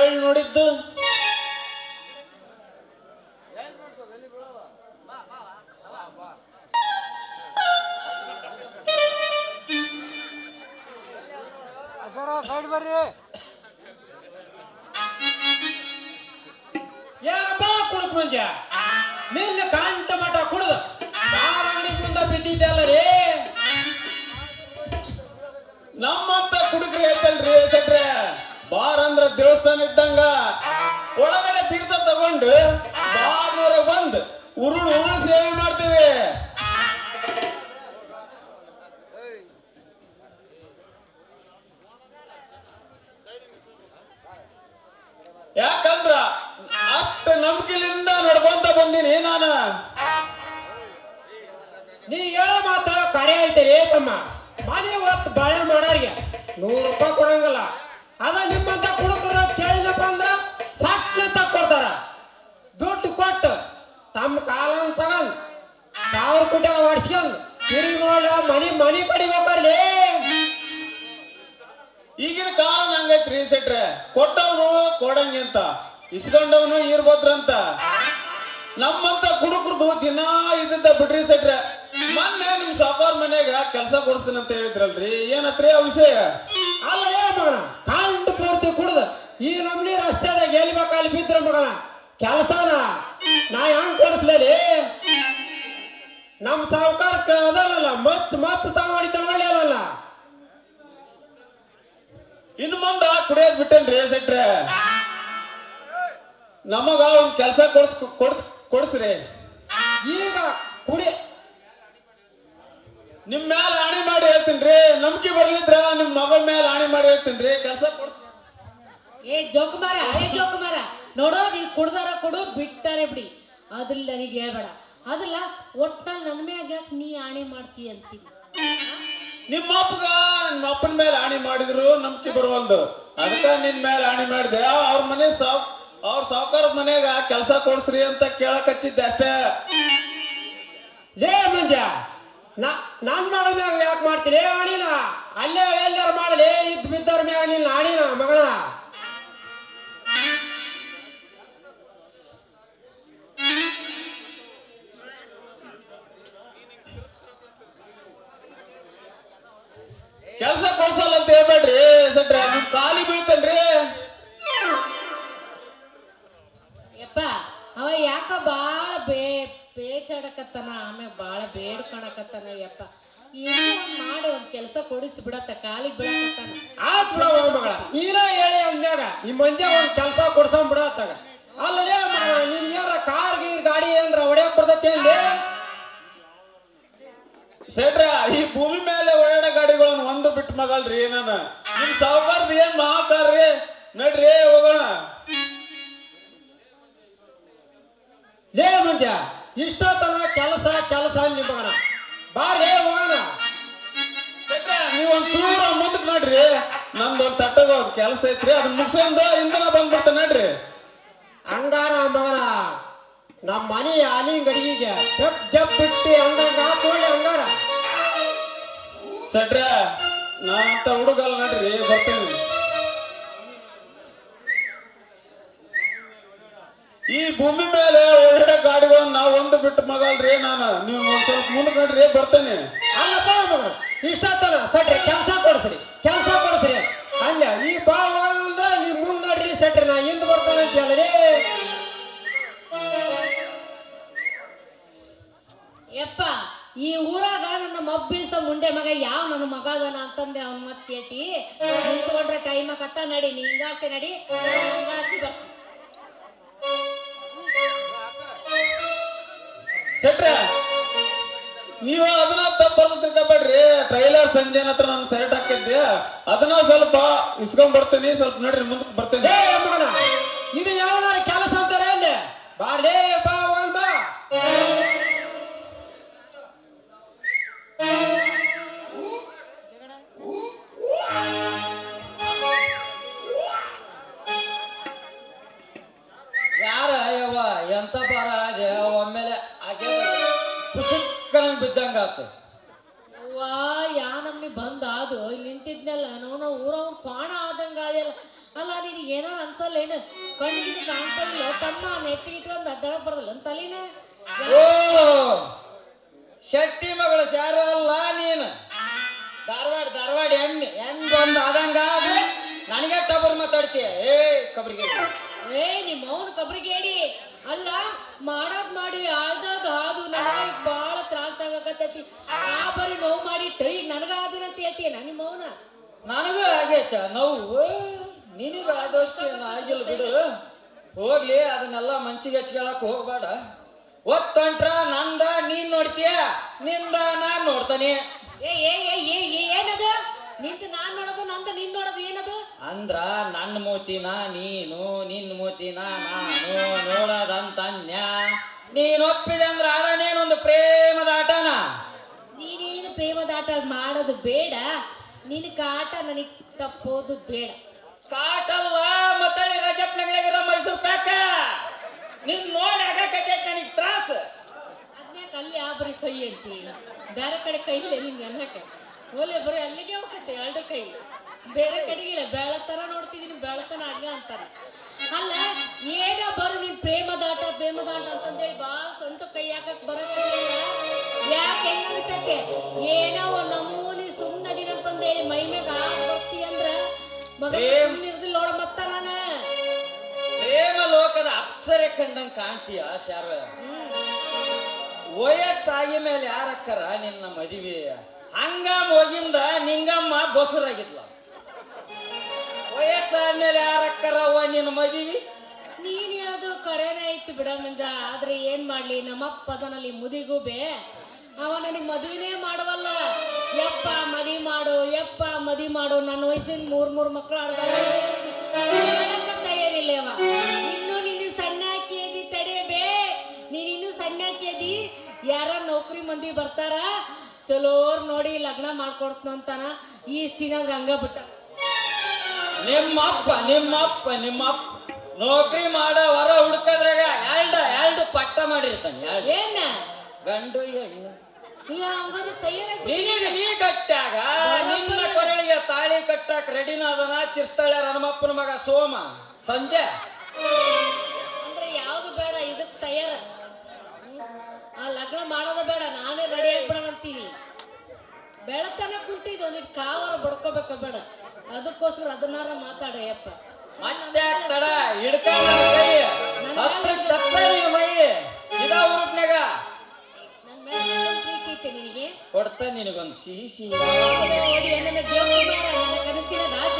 ಹೊಳ್ ನೋಡಿದ್ದು? ಸೈಡ್ ಬರ್ರಿ. ಏನಪ್ಪ ಕುಡುಕ್ ಮಂಜ, ನಿನ್ನ ಕಂಠ ಮಠ ಕುಡ್ದು ಅಂಗಡಿ ಮುಂದೆ ಬಿದ್ದಿದ್ದಲ್ಲ ರೀ. ನಮ್ಮಂತ ಕುಡುಕ್ರಿ ಐತಲ್ರಿ ಸೆಟ್ರೆ, ಬಾರ್ ಅಂದ್ರ ದೇವಸ್ಥಾನ ಇದ್ದಂಗ. ಒಳಗಡೆ ತೀರ್ಥ ತಗೊಂಡು ಬಾರ್ನೂರ ಬಂದ್ ಉರುಳು ಸೇವೆ ಮಾಡ್ತೀವಿ. ಯಾಕಂದ್ರ ಅಷ್ಟ ನಂಬಿಕೆಲಿಂದ ನಡ್ಕೊಂತ ಬಂದೀನಿ ನಾನು. ನೀ ಹೇಳೋ ಮಾತ ಕರೆ ಐತೆ ತಮ್ಮ. ಮನೆ ಹೊತ್ತು ಬಾಳೆ ಮಾಡೋರಿಗೆ 100 ರೂಪಾಯಿ ಕೊಡಂಗಲ್ಲ. ಅದ ನಿಮ್ಮಂತ ಕುಡುಕರ ಕೇಳಿದಪ್ಪ ಅಂದ್ರ ಸಟ್ನ ಕೊಡ್ತಾರ. ದುಡ್ಡು ಕೊಟ್ಟು ತಮ್ಮ ಕಾಲನ್ ತಗೊಂಡ್ 1000 ಕೋಟಿ ಹೊಡ್ಸ್ಕೊಂಡ್ ತಿರುಗಿ ನೋಡ ಮನಿ ಕಡೆಗೆ ಹೋಗ್ಬರ್ಲಿ. ಈಗಿನ ಕಾಲ ಹಂಗೈತ್ರಿ ಸೆಟ್ರೆ, ಕೊಟ್ಟವನು ಕೊಡಂಗೆ ಅಂತ, ಇಸ್ಕೊಂಡವನು ಇರ್ಬೋದ್ರಂತ. ನಮ್ಮಂತ ಕುಡುಕರದು ದಿನ ಇದ್ದ ಬಿಡ್ರಿ ಸೆಟ್ರೆ. ಮೊನ್ನೆ ನಿಮ್ ಸಾಕಾರ ಮನ್ಯಾಗ ಕೆಲಸ ಕೊಡಿಸ್ತೀನಿ ಅಂತ ಹೇಳಿದ್ರಲ್ರಿ, ಏನತ್ರಿ ಆ ವಿಷಯ? ಅಲ್ಲ ಮಗನ, ಕಂಡ ಪೂರ್ತಿ ಕುಡ್ದು ಈ ನಮ್ನಿ ರಸ್ತೆದಾಗ ಎಲ್ಲಿ ಬೇಕಲ್ಲಿ ಬಿದ್ರ ಮಗನ ಕೆಲಸನ ನಾ ಹೆಂಗ್ ಕೊಡಿಸ್ಲೇಲಿ? ನಮ್ ಸಾವುಕಾರ ಅದಲ್ಲ ಮಚ್ಚ ತಾವ್ ಹೊಡಿತಾನ ಒಳ್ಳೆಯಲ್ಲ. ಇನ್ನು ಮುಂದ ಕುಡಿಯೋದ್ ಬಿಟ್ಟೇನ್ರಿ ಸೆಟ್ರೆ. ನಮಗ ಒಂದ್ ಕೆಲಸ ಕೊಡ್ಸ್ರಿ. ಈಗ ಕುಡಿ ನಿಮ್ ಮ್ಯಾಲ ಆಣಿ ಮಾಡಿ ಹೇಳ್ತೀನ್ರಿ. ನಂಬಿಕೆ ಬರ್ಲಿದ್ರ ನಿಮ್ ಮಗಳ ಮ್ಯಾಲ ಆಣಿ ಮಾಡಿ ಹೇಳ್ತೀನ್ರಿ, ಕೆಲಸ ಕೊಡ್ಸಿ. ಏ ಜೋಕುಮಾರ ನೋಡೋ, ನೀ ಕುಡ್ದಾರ ಕೊಡು, ಬಿಟ್ಟಾರೆ ಬಿಡಿ, ಅದಿಲ್ಲ ನನಗೆ ಹೇಳ್ಬೇಡ. ಅದಲ್ಲ ಒಟ್ಟ ನನ್ನ ಮ್ಯಾಗ ಯಾಕೆ ನೀ ಆಣಿ ಮಾಡ್ತೀಯ ಅಂತೀನಿ. ನಿಮ್ಮ ಅಪ್ಪನ ಮೇಲೆ ಆಣಿ ಮಾಡಿದ್ರು ನಂಬಿಕೆ ಬರುವಲ್ದು, ಅದಕ್ಕ ನಿನ್ ಮೇಲೆ ಆಣಿ ಮಾಡಿದೆ. ಅವ್ರ ಸಾವುಕಾರ ಮನೆಯಾಗ ಕೆಲಸ ಕೊಡ್ಸ್ರಿ ಅಂತ ಕೇಳಕ್ ಹಚ್ಚಿದ್ದೆ ಅಷ್ಟೇ. ಲೇ ಮಂಜ, ನನ್ ಮಗಳ ಮ್ಯಾಗ ಯಾಕೆ ಮಾಡ್ತೀನಿ ಆಣಿನ? ಅಲ್ಲೇ ಎಲ್ಲಾರ ಮಾಡಲಿ, ಇದ್ ಬಿದ್ದವ್ರ ಮ್ಯಾಗ ನಿನ್ನ ಆಣಿನ ಮಗನ. ಕೆಲಸ ಕೊಡ್ಸಲ್ಲ ಅಂತ ಹೇಳ್ಬೇಡ್ರಿ ಸಟ್ರೆ, ನಿಮ್ ಕಾಲಿ ಬೀಳ್ತೇನ್ರಿ. ಯಪ್ಪ ಅವ ಯಾಕ ಬಾಳ ಬೇಚಾಡಕತ್ತಾನ, ಆಮೇಲೆ ಬಾಳ ಬೇಡ್ಕೊಳಕತ್ತಾನ. ಯಪ್ಪ ಏನೋ ಮಾಡಿ ಒಂದ್ ಕೆಲಸ ಕೊಡಿಸಿ ಬಿಡತ್ತ, ಕಾಲಿಗೆ ಬಿಡಕತ್ತಾನ. ಆತ್ ಬಿಡವ ಮಗಳ, ನೀನ ಹೇಳಿ ಅಂದ್ಮ್ಯಾಗ ಈ ಮಂಜ ಒಂದ್ ಕೆಲಸ ಕೊಡ್ಸಂಗ್ ಬಿಡತ್ತಾಗ. ಅಲ್ಲೇ ಮಗ, ನೀನ್ ಏನಾರ ಕಾರ್ ಗೀರ್ ಗಾಡಿ ಏನ್ರ ಹೊಡ್ಯಾಕ್ ಬರ್ತೈತಿ ಅಲ್ಲಿ? ಸೆಟ್ರ, ಈ ಭೂಮಿ ಮೇಲೆ ಓಡಾಡ ಗಾಡಿಗಳನ್ನ ಒಂದು ಬಿಟ್ಟು ಮಗಲ್ರಿ ನಾನು. ನಿಮ್ ಸಾವುಕಾರ್ದ ಏನ್ ಮಹಾಕಾರ್ರಿ, ನಡ್ರಿ ಹೋಗೋಣ. ಲೇ ಮಂಜ, ಇಷ್ಟೊತ್ತನ ಕೆಲಸ ಅಂದಿ ಮಗನ, ಬಾರೇ ಹೋಗೋಣ. ಸೆಟ್ರ, ನೀವೊಂದ್ ಚೂರ ಮುಂದಕ್ ನಡ್ರಿ, ನಂದೊಂದ್ ತಟ್ಟಗ ಕೆಲಸ ಐತ್ರಿ, ಅದನ್ನ ಮುಗಿಸೊಂದು ಇಂದನ ಬಂದ್ಬಿಡ್ತ ನಡ್ರಿ. ಹಂಗಾರ ಮಗನ, ನಮ್ಮ ಮನೆ ಅಲಿಂಗ್ ಅಡಿಗೆ ಜಪ್ ಬಿಟ್ಟಿ ಅಂದಂಗ ತೋಳಿ ಹಂಗಾರ. ಸೆಟ್ರ, ನಾನಂತ ಹುಡುಗಲ್ಲ ನಡ್ರಿ, ಬರ್ತೀನಿ. ಈ ಭೂಮಿ ಮೇಲೆ ಓಡಾಡ ಗಾಡಿಗಳನ್ನ ನಾವು ಒಂದು ಬಿಟ್ಟು ಮಗಲ್ರಿ ನಾನು. ನೀವು ಒಂದ್ ಸ್ವಲ್ಪ ಮುಂದಕ್ಕೆ ನಡ್ರಿ, ಬರ್ತೇನೆ. ಅಲ್ಲಪ್ಪ ಮಗನ, ಇಷ್ಟೊತ್ತನ ಸಟ್ರಿ ಕೆಲಸ ಕೊಡ್ಸ್ರಿ ಅಲ್ಲ. ಈ ಬಾ ಅಂದ್ರ ನೀವ್ ಮುಂದ್ ನಡ್ರಿ ಸಟ್ರಿ, ನಾ ಹಿಂದ್ ಬರ್ತಾನೆ ಅಂತೇಳಿ. ಯಪ್ಪ ಈ ಊರಾಗ ನನ್ನ ಮಬ್ಬೀಸ ಮುಂಡೆ ಮಗ ಯಾವ ನನ್ನ ಮಗ ಅದನ ಅಂತಂದೆ. ಅವನ್ ಮತ್ ಕೇಟಿ ನಿಂತ್ಕೊಂಡ್ರೆ ಟೈಮ್ ಆಕತ್ತ. ನಡಿ, ನೀ ಹಿಂಗಾಸಿ ನಡಿ, ಹಂಗಾಸಿ ಬರ್. ಸೆಟ್ರ, ನೀವು ಅದನ್ನ ತಪ್ಪರ್ದು ತಿಳ್ಕೊಬೇಡ್ರಿ. ಟ್ರೈಲರ್ ಸಂಜೆ ಹತ್ರ ನಾನು ಸೈಟ್ ಹಾಕಿದ್ದೆ, ಅದನ್ನ ಸ್ವಲ್ಪ ಇಸ್ಕೊಂಡ್ ಬರ್ತೀನಿ. ಸ್ವಲ್ಪ ನಡ್ರಿ, ಮುಂದಕ್ಕೆ ಬರ್ತೇನೆ. ಮಗನ, ಇದು ಯಾವನಾರ ಕೆಲಸ ಅಂತಾರೆ ಅಲ್ಲಿ? ಬಾರ್ಲೇ ಬಾ ಹೋಗನ್ ಬಾ. ಯಾರ ಯವ್ವ ಎಂತ ಬಾರ ಒಮ್ಮೆಲೆ ಪುಸ್ತಕ ಬಿದ್ದಂಗ ಆತು. ಯಾ ನಮ್ನಿ ಬಂದ ಅದು ನಿಂತಿದ್ನಲ್ಲ, ನಾವು ಊರವ್ ಪಾಣ ಆದಂಗ ಆದ್ಯಲ್ಲ. ಅಲ್ಲ ನಿನಗೆ ಏನೋ ಅನ್ಸಲ್ಲ ಏನು ಕಣ್ಣಿಗೆ ಕಾಣ್ತಾ ಇಲ್ಲ ತಮ್ಮ ನೆಟ್ಟಿಗೆ ಇಟ್ಕೊಂಡು ಅಡ್ಡಾಡ ಬರೋದಿಲ್ಲ ತಲೆನ ಓ ಶೆಟ್ಟಿ ಮಗಳು ಶಾರು ಅಲ್ಲ ನೀನು ಧಾರವಾಡ ಎಮ್ಮೆ ಒಂದು ಆದಂಗ ನನಗೆ ಟಬರ್ ಮಾತಾಡ್ತೀಯ ಏ ಕಬ್ರಿಗೆ ಏ ನಿಮ್ಮ ಅವನ ಕಬ್ರಿಗೇಡಿ ಅಲ್ಲ ಮಾಡೋದ್ ಮಾಡಿ ಆದದ್ ಹಾದು ನನಗೆ ಬಾಳ ತ್ರಾಸ ಆಗಕತ್ತೈತಿ ಆ ಬರೀ ನೋವು ಮಾಡಿಟ್ಟು ಈಗ ನನಗಾದನಂತ ಹೇಳ್ತೀಯ ನಿಮ್ಮ ಅವನ ನನಗೂ ಆಗೈತ ನೋವು ನಿನಗ ಆದಷ್ಟು ಏನು ಆಗಿಲ್ಲ ಬಿಡು ಹೋಗ್ಲಿ ಅದನ್ನೆಲ್ಲ ಮನ್ಸಿಗೆ ಹಚ್ಕೊಳಕ್ ಹೋಗ್ಬೇಡ ಒತ್ತೊಂಟ್ರ ನಂದ ನೀನ್ ನೋಡ್ತೀಯ ನಿಂದ ನಾನ್ ನೋಡ್ತಾನೆ ಏ ಏ ಏ ಏ ಏ ಏನದು ನಿಂತು ನಾನ್ ನೋಡೋದು ನಂದ ನೀನ್ ನೋಡೋದು ಏನದು ಅಂದ್ರ ನನ್ನ ಮೂತಿನ ನೀನು ನಿನ್ನ ಮೂತಿನ ನಾನು ನೋಡೋದಂತನ್ಯ ನೀನ್ ಒಪ್ಪಿದೆ ಅಂದ್ರ ಆಡನೇನೊಂದು ಪ್ರೇಮದ ಆಟನ ನೀನೇನು ಪ್ರೇಮದಾಟ ಮಾಡೋದು ಬೇಡ ನಿನ್ ಕಾಟ ನನಗ್ ತಪ್ಪೋದು ಬೇಡ ಕಾಟಲ್ಲ ಮತ್ತೆ ರಜಪ್ನಗಳಿಗಿರೋ ಮೈಸೂರು ಪ್ಯಾಕ ನಿನ್ ನೋಡಿ ಆಗಕೈತೆ ನನಗೆ ತ್ರಾಸ ಅದ್ನ್ಯಾಕ ಅಲ್ಲಿ ಆ ಬರೀ ಕೈ ಅಂತಿ ಬೇರೆ ಕಡೆ ಕೈ ಇಲ್ಲ ನಿಮ್ಗೆ ಅನ್ನಕ್ಕೆ ಓಲೆ ಬರೀ ಅಲ್ಲಿಗೆ ಹೋಗತ್ತೆ ಎರಡು ಕೈ ಬೇರೆ ಕಡೆಗಿಲ್ಲ ಬೆಳತರ ನೋಡ್ತಿದೀನಿ ಬೆಳತನ ಹಂಗ ಅಂತಾರ ಅಲ್ಲ ಏನೋ ಬರು ನೀನ್ ಪ್ರೇಮದಾಟ ಅಂತಂದೇಳಿ ಬಾ ಸ್ವಂತ ಕೈ ಹಾಕಕ್ ಬರತ್ತೆ ಯಾಕೆ ಹೆಂಗ ಅನ್ಸತ್ತೆ ಏನೋ ನಮ್ಮೂನಿ ಸುಮ್ಮನದಿನಂತಂದೇಳಿ ಮೈ ಮ್ಯಾಗ ಬರ್ತಿ ಅಂದ್ರ ಮಗ ನಿರ್ದಿಲ್ಲ ನೋಡ ಮತ್ತ ನಾನ ಪ್ರೇಮ ಲೋಕದ ಅಪ್ಸರೆ ಕಂಡಂಗ್ ಕಾಣ್ತೀಯ ಶಾರ ವಯಸ್ಸಾಗಿ ಮೇಲೆ ಯಾರಕ್ಕರ ನಿನ್ನ ಮದುವೆ ಹಂಗ ಹೋಗಿಂದ ನಿಂಗಮ್ಮ ಬೊಸರಾಗಿದ್ಲ ವಯಸ್ಸಾದ್ಮೇಲೆ ಯಾರಕ್ಕರ ನಿನ್ನ ಮದುವೆ ನೀನ್ ಯಾವ್ದು ಕರೆನೇ ಐತಿ ಬಿಡ ಮಂಜ ಆದ್ರೆ ಏನ್ ಮಾಡ್ಲಿ ನಮ್ಮಪ್ಪ ಅದನಲ್ಲಿ ಮುದಿಗೂಬೆ ಅವ ನನಗ್ ಮದುವೆನೇ ಮಾಡವಲ್ಲ ಯಪ್ಪ ಮದಿ ಮಾಡು ನನ್ನ ವಯಸ್ಸಿನ ಮೂರ್ ಮಕ್ಳು ಆಡ್ದಾರ ತಯಾರಿಲ್ಲ ಅವ ಇನ್ನು ಸಣ್ಣ ಹಾಕಿದಿ ತಡೆಯಬೇ ನೀನಿನ್ನು ಸಣ್ಣ ಹಾಕಿದಿ ಯಾರ ನೌಕರಿ ಮಂದಿ ಬರ್ತಾರ ಚಲೋರ್ ನೋಡಿ ಲಗ್ನ ಮಾಡ್ಕೊಡ್ತನ ಅಂತಾನ ಈ ದಿನ ಹಂಗ ಬಿಟ್ಟ ನಿಮ್ಮಪ್ಪ ನೌಕರಿ ಮಾಡೋ ಹೊರ ಹುಡ್ಕದ್ರಾಗ ಎರಡು ಪಟ್ಟ ಮಾಡಿರ್ತಾನೆ ಏನ ಗಂಡು ಹೆಣ್ಣು ನೀ ಕಟ್ಟಾಗ ನಿನ್ನ ಕೊರಳಿಗೆ ತಾಳಿ ಕಟ್ಟಾಕ ರೆಡಿನ ಅದನ ಚಿರ್ಸ್ತಾಳೆ ಹನುಮಪ್ಪನ ಮಗ ಸೋಮ ಸಂಜೆ ಅಂದ್ರೆ ಯಾವ್ದು ಬೇಡ ಇದಕ್ ತಯಾರ ಆ ಲಗ್ನ ಮಾಡೋದು ಬೇಡ ನಾನೇ ರೆಡಿ ಆಗ್ಬಿಡ ಅಂತೀನಿ ಬೆಳತನ ಕುಂತಿದ್ದು ಒಂದಿಟ್ಟು ಕಾವರ ಬಡ್ಕೋಬೇಕ ಬೇಡ ಅದಕ್ಕೋಸ್ಕರ ಅದನ್ನಾರ ಮಾತಾಡ ಯಪ್ಪ ಮತ್ತೆ ತಡ ಹಿಡ್ಕೊಂಡ ಕೈ ಹತ್ರಕ್ಕೆ ತಪ್ಪಲಿ ಮೈ ಇದ ಊರ್ನಾಗ ನನ್ನ ಮೇಲೆ ಪ್ರೀತಿ ಐತೆ ನಿನಗೆ ಕೊಡ್ತಾ ನಿನಗೊಂದು ಸಿಹಿ ನೋಡಿ ನನ್ನ ದೇವಕುಮಾರ ನನ್ನ ಕನಸಿನ ರಾಜ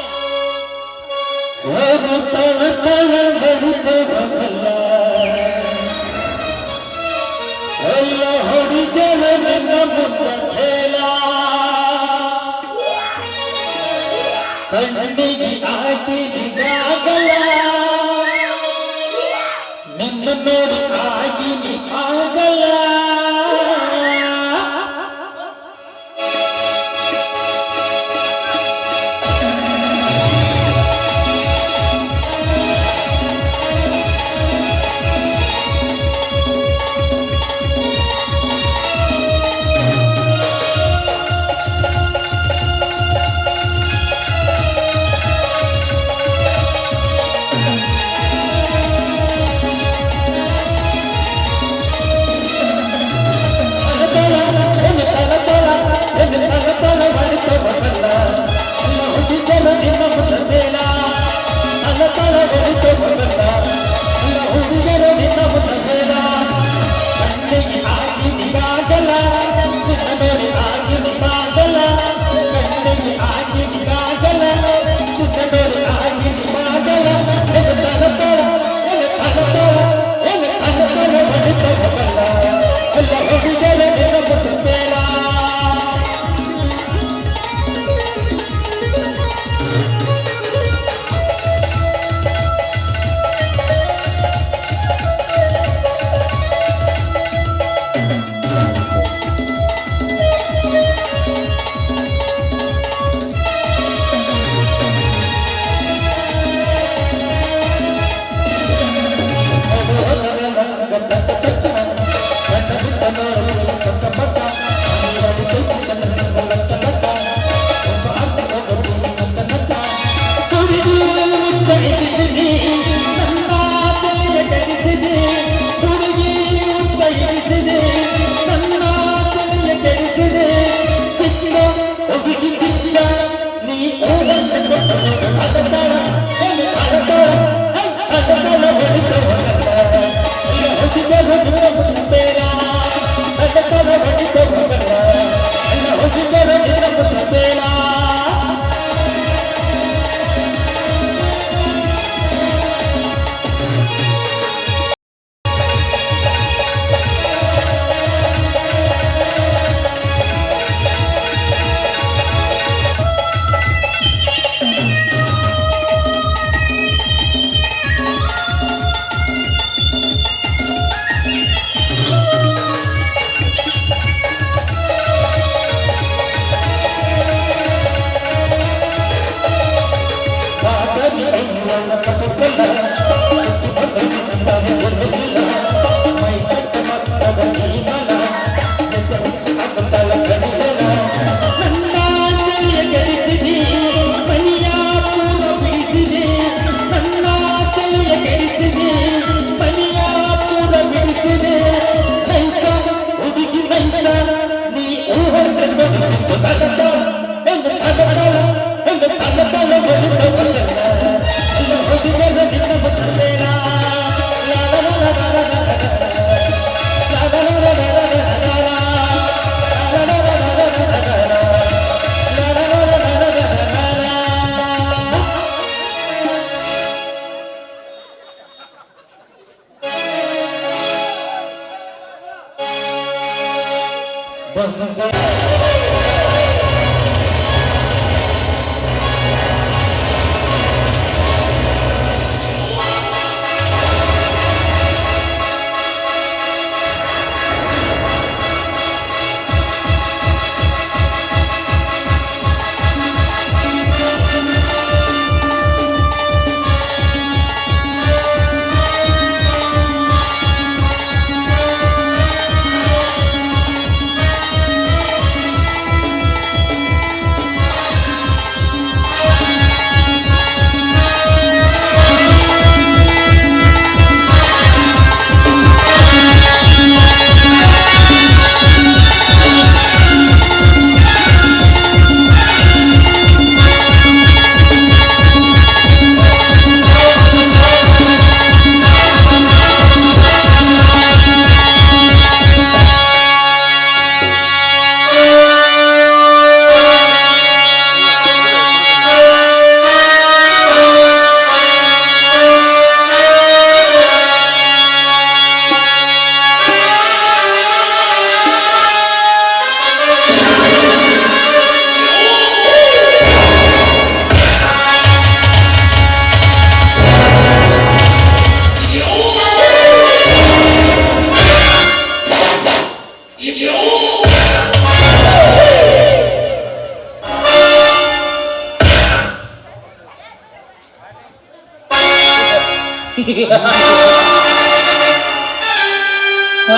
ಎಲ್ಲ ಹೊಡಿಜನ ನನ್ನ ಮುಖೇಲ ಕಣ್ಣಿಗೆ ಆಗಿನಿಗಾಗಲ್ಲ ನಿನ್ನ ನೋಡಿ ಆಗಿನಿ ಆಗಲ್ಲ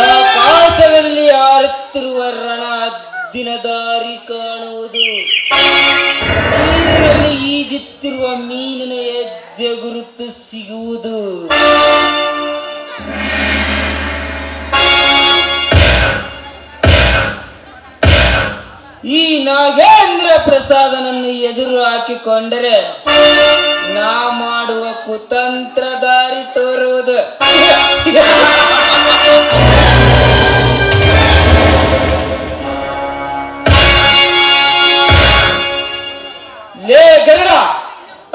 ಆಕಾಶದಲ್ಲಿ ಹಾರುತ್ತಿರುವ ರಣ ದಿನ ದಾರಿ ಕಾಣುವುದು, ನೀರಿನಲ್ಲಿ ಈಜುತ್ತಿರುವ ಮೀನಿನ ಹೆಜ್ಜೆ ಗುರುತು ಸಿಗುವುದು. ಈ ನಾಗೇಂದ್ರ ಪ್ರಸಾದನನ್ನು ಎದುರು ಹಾಕಿಕೊಂಡರೆ ನಾ ಮಾಡುವ ಕುತಂತ್ರ ದಾರಿ ತೋರುವುದು. ಲೇ ಗರುಡ,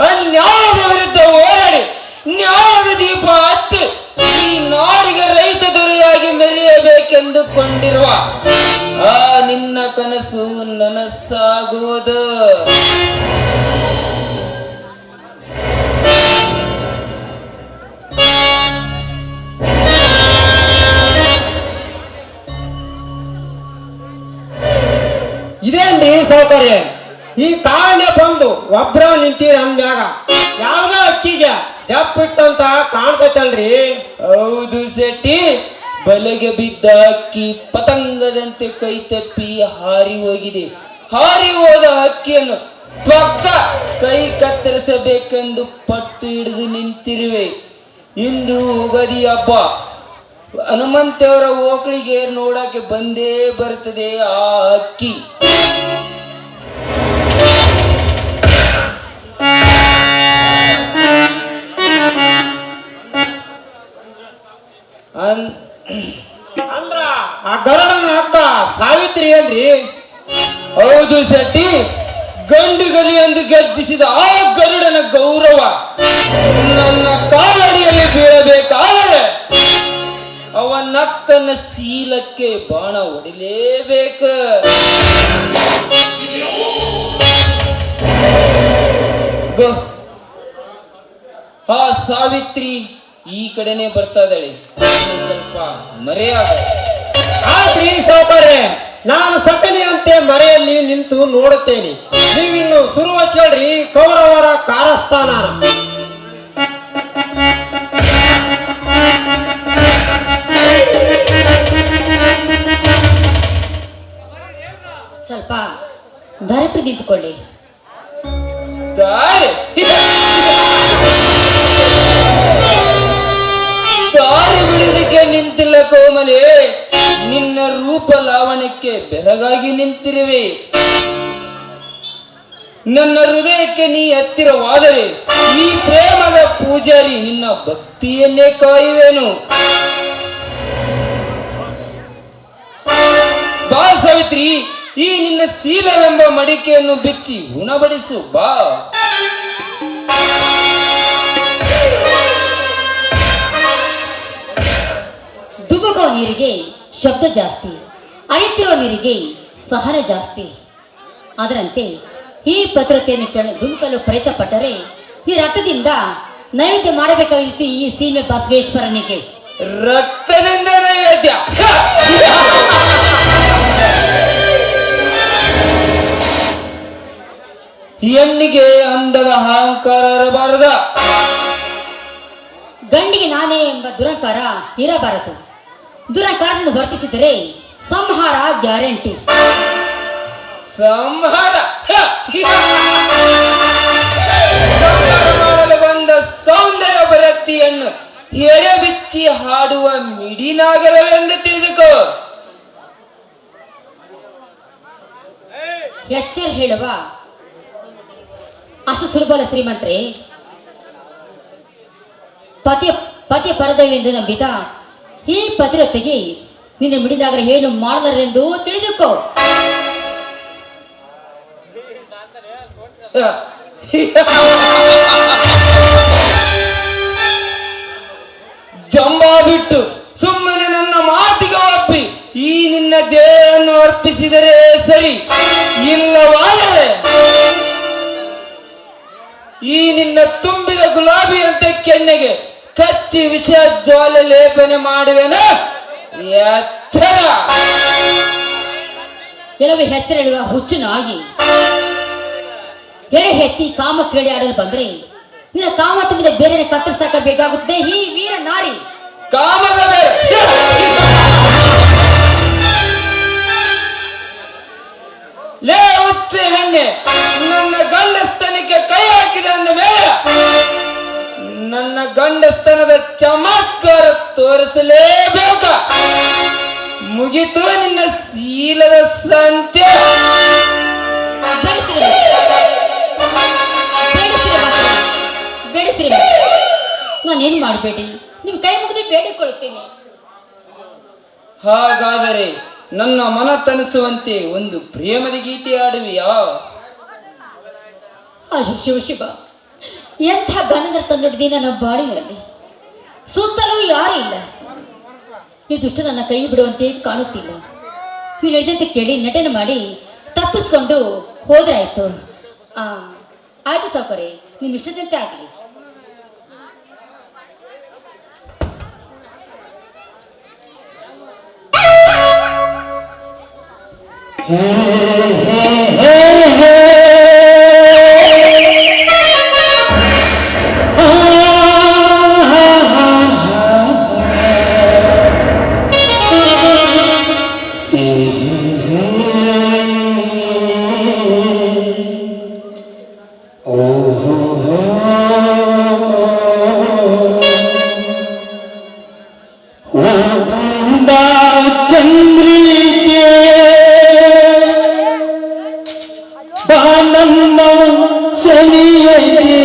ಅನ್ಯಾಯದ ವಿರುದ್ಧ ಹೋರಾಡಿ ನ್ಯಾಯದ ದೀಪ ಹಚ್ಚಿ ಈ ನಾಡಿಗೆ ರೈತ ದೊರೆಯಾಗಿ ಮೆರೆಯಬೇಕೆಂದುಕೊಂಡಿರುವ ಆ ನಿನ್ನ ಕನಸು ನನಸಾಗುವುದು. ಇದೇನ್ರಿ ಸೌಕರ್ಯ, ಈ ಕಾರಣ ಬಂದು ಒಬ್ರ ನಿಂತೀರ ಅಂದ್ಮ್ಯಾಗ ಯಾವ್ದೋ ಅಕ್ಕಿಗೆ ಜಪ್ಪಿಟ್ಟಂತ ಕಾಣ್ತೈತಲ್ರಿ. ಹೌದು ಶೆಟ್ಟಿ, ಬಲೆಗೆ ಬಿದ್ದ ಅಕ್ಕಿ ಪತಂಗದಂತೆ ಕೈ ತಪ್ಪಿ ಹಾರಿ ಹೋಗಿದೆ. ಹಾರಿ ಹೋದ ಅಕ್ಕಿಯನ್ನು ಪಕ್ಕ ಕೈ ಕತ್ತರಿಸಬೇಕೆಂದು ಪಟ್ಟು ಹಿಡಿದು ನಿಂತಿರುವೆ. ಇಂದು ಉಗಾದಿ ಹಬ್ಬ, ಹನುಮಂತವರ ಓಕಳಿಗೆ ನೋಡಕ್ಕೆ ಬಂದೇ ಬರ್ತದೆ ಆ ಅಕ್ಕಿ. ಅಂದ್ರ ಆ ಗರುಡನ ಅಕ್ಕ ಸಾವಿತ್ರಿ ಏನ್ರಿ? ಹೌದು ಶೆಟ್ಟಿ, ಗಂಡು ಗಲಿ ಎಂದು ಗರ್ಜಿಸಿದ ಆ ಗರುಡನ ಗೌರವ ನನ್ನ ಕಾಲಡಿಯಲ್ಲಿ ಬೀಳಬೇಕಾದರೆ ಅವನಕ್ಕನ ಶೀಲಕ್ಕೆ ಬಾಣ ಹೊಡಿಲೇಬೇಕು. ಆ ಸಾವಿತ್ರಿ ಈ ಕಡೆನೆ ಬರ್ತಾ ಇದ್ದಾಳೆ, ಸ್ವಲ್ಪ ಮರೆಯಾಗ. ಆದ್ರಿ ಸೌಕರ್ಯ, ನಾನು ಸಕನಿಯಂತೆ ಮರೆಯಲ್ಲಿ ನಿಂತು ನೋಡುತ್ತೇನೆ. ನೀವಿನ್ನು ಶುರು ಹಚ್ಕೊಳ್ರಿ ಕೌರವರ ಕಾರಸ್ಥಾನ. ಸ್ವಲ್ಪ ದಾರಿ ನಿಂತುಕೊಳ್ಳಿ. ದಾರಿ ಬಿಡುವುದಕ್ಕೆ ನಿಂತಿಲ್ಲ ಕೋಮಲೆ, ನಿನ್ನ ರೂಪ ಲಾವಣ್ಯಕ್ಕೆ ಬೆರಗಾಗಿ ನಿಂತಿರುವೆ. ನನ್ನ ಹೃದಯಕ್ಕೆ ನೀ ಹತ್ತಿರವಾದರೆ ಈ ಪ್ರೇಮದ ಪೂಜಾರಿ ನಿನ್ನ ಭಕ್ತಿಯನ್ನೇ ಕಾಯುವೆನು. ಬಾ ಸಾವಿತ್ರಿ, ಈ ನಿನ್ನ ಶೀಲವೆಂಬ ಮಡಿಕೆಯನ್ನು ಬಿಚ್ಚಿ ಉಣಬಡಿಸು ಬಾ. ಧುಮುಕೋ ನೀರಿಗೆ ಶಬ್ದ ಜಾಸ್ತಿ, ಅರಿತಿರೋ ನೀರಿಗೆ ಸಹನ ಜಾಸ್ತಿ. ಅದರಂತೆ ಈ ಪತ್ರತೆಯನ್ನು ಧುಮುಕಲು ಪ್ರಯತ್ನ ಪಟ್ಟರೆ ಈ ರಕ್ತದಿಂದ ನೈವೇದ್ಯ ಮಾಡಬೇಕಾಗಿತ್ತು ಈ ಸೀಮೆ ಬಸವೇಶ್ವರನಿಗೆ. ರಕ್ತದಿಂದ ನೈವೇದ್ಯ? ಹೆಣ್ಣಿಗೆ ಅಂದದ ಅಹಂಕಾರ ಇರಬಾರದ. ಗಂಡಿಗೆ ನಾನೇ ಎಂಬ ದುರಂಕಾರ ಇರಬಾರದು. ದುರಂಕಾರವನ್ನು ವರ್ತಿಸಿದರೆ ಸಂಹಾರ ಗ್ಯಾರಂಟಿ. ಸಂಹಾರ ಮಾಡಲು ಬಂದ ಸೌಂದರ್ಯ ಭರತಿಯನ್ನು ಎಡೆ ಬಿಚ್ಚಿ ಹಾಡುವ ಮಿಡಿನಾಗರವೆಂದು ತಿಳಿದುಕೋ. ಎಚ್ಚರ ಹೇಳುವ ಅಷ್ಟು ಸುಲಭಲ ಶ್ರೀಮಂತ್ರೆ. ಪತಿಯ ಪರದವೆಂದು ನಂಬಿದ ಈ ಪತಿರತೆಗೆ ನಿನ್ನ ಮಿಡಿದಾಗರೆ ಏನು ಮಾಡಲಾರೆಂದು ತಿಳಿದುಕೋ. ಜಂಬ ಬಿಟ್ಟು ಸುಮ್ಮನೆ ನನ್ನ ಮಾತಿಗೆ ಒಪ್ಪಿ ಈ ನಿನ್ನ ದೇಹವನ್ನು ಅರ್ಪಿಸಿದರೆ ಸರಿ, ಇಲ್ಲವಾದರೆ ಈ ನಿನ್ನ ತುಂಬಿದ ಗುಲಾಬಿಯಂತೆ ಕೆನ್ನೆಗೆ ಕಚ್ಚಿ ವಿಷ ಜ್ವಾಲೆ ಲೇಪನೆ ಮಾಡುವೆನ. ಎಚ್ಚರ. ಕೆಲವೇ ಹೆಸರಿಡುವ ಹುಚ್ಚನಾಗಿ ಎಡೆ ಎತ್ತಿ ಕಾಮ ಕ್ರೀಡೆ ಆಡಲು ಬಂದರೆ ನಿನ್ನ ಕಾಮ ತುಂಬಿದ ಬೇರೆ ಕತ್ತರಿಸಾಕಬೇಕಾಗುತ್ತದೆ ಈ ವೀರ ನಾರಿ. ಕಾಮದ ಬೇರೆ ಲೇ ಹುಚ್ಚ ಹೆಣ್ಣೆ, ನನ್ನ ಗಂಡಸ್ತನಕ್ಕೆ ಕೈ ಹಾಕಿದೆ ಅಂದ ಮೇಲೆ ನನ್ನ ಗಂಡಸ್ತನದ ಚಮತ್ಕಾರ ತೋರಿಸಲೇಬೇಕ. ಮುಗಿತು ನಿನ್ನ ಶೀಲದ ಸಂತೆ. ಬೇಡಿಸಿರಿ, ನಾನೇನು ಮಾಡಬೇಡಿ, ನಿಮ್ ಕೈ ಮುಗಿದು ಬೇಡಿಕೊಳ್ಳುತ್ತೇನೆ. ಹಾಗಾದರೆ ನನ್ನ ಮನ ತನಿಸುವಂತೆ ಒಂದು ಪ್ರೇಮದ ಗೀತೆ ಆಡುವಿಯಾ? ಅಯ್ಯೋ ಶಿವ ಶಿವ, ಎಂಥ ಗಣದ ತಂದೊಡ್ಡಿ ನನ್ನ ಬಾಳಿನಲ್ಲಿ ಸುತ್ತಲೂ ಯಾರೂ ಇಲ್ಲ. ಈ ದುಷ್ಟ ನನ್ನ ಕೈ ಬಿಡುವಂತೆ ಕಾಣುತ್ತಿಲ್ಲ. ನೀವು ಹೇಳಿದಂತೆ ಕೇಳಿ ನಟನೆ ಮಾಡಿ ತಪ್ಪಿಸ್ಕೊಂಡು ಹೋದ್ರಾಯ್ತು. ಆಯ್ತು ಸಾಕರೆ, ನಿಮ್ ಇಷ್ಟದಂತೆ ಆಗಲಿ. ಚಂದ್ರಿಕೆ ಬಾನಮ್ಮ ಶನಿಯಗೆ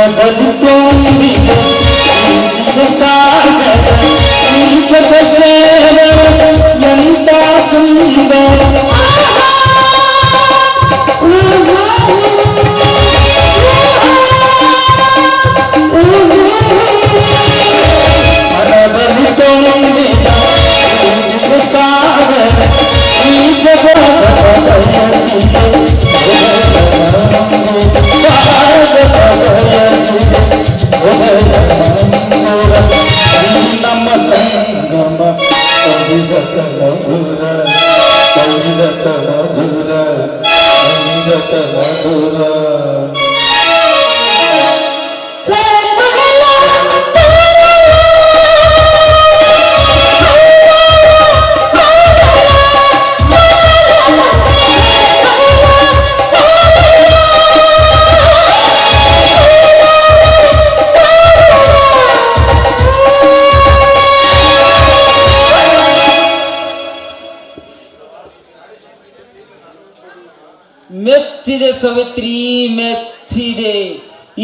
ಮರದಲ್ಲಿ ತುಂಬಿದ ಸಾಗರ ಈ ಜಗ ಸೇರಲು ಎಂತ ಸುಂದರ ಮರದಲ್ಲಿ ತುಂಬಿದ ಸಾಗರ ಈ ಜಗ ನಮ್ಮ ಸಂಗಮ ಕವಿಗತ ಮಧುರ ಕವಿಗತ ಮಧುರ ಕವಿಗತ ಮಧುರ ಮೆಚ್ಚಿದೆ ಸಾವಿತ್ರಿ ಮೆಚ್ಚಿದೆ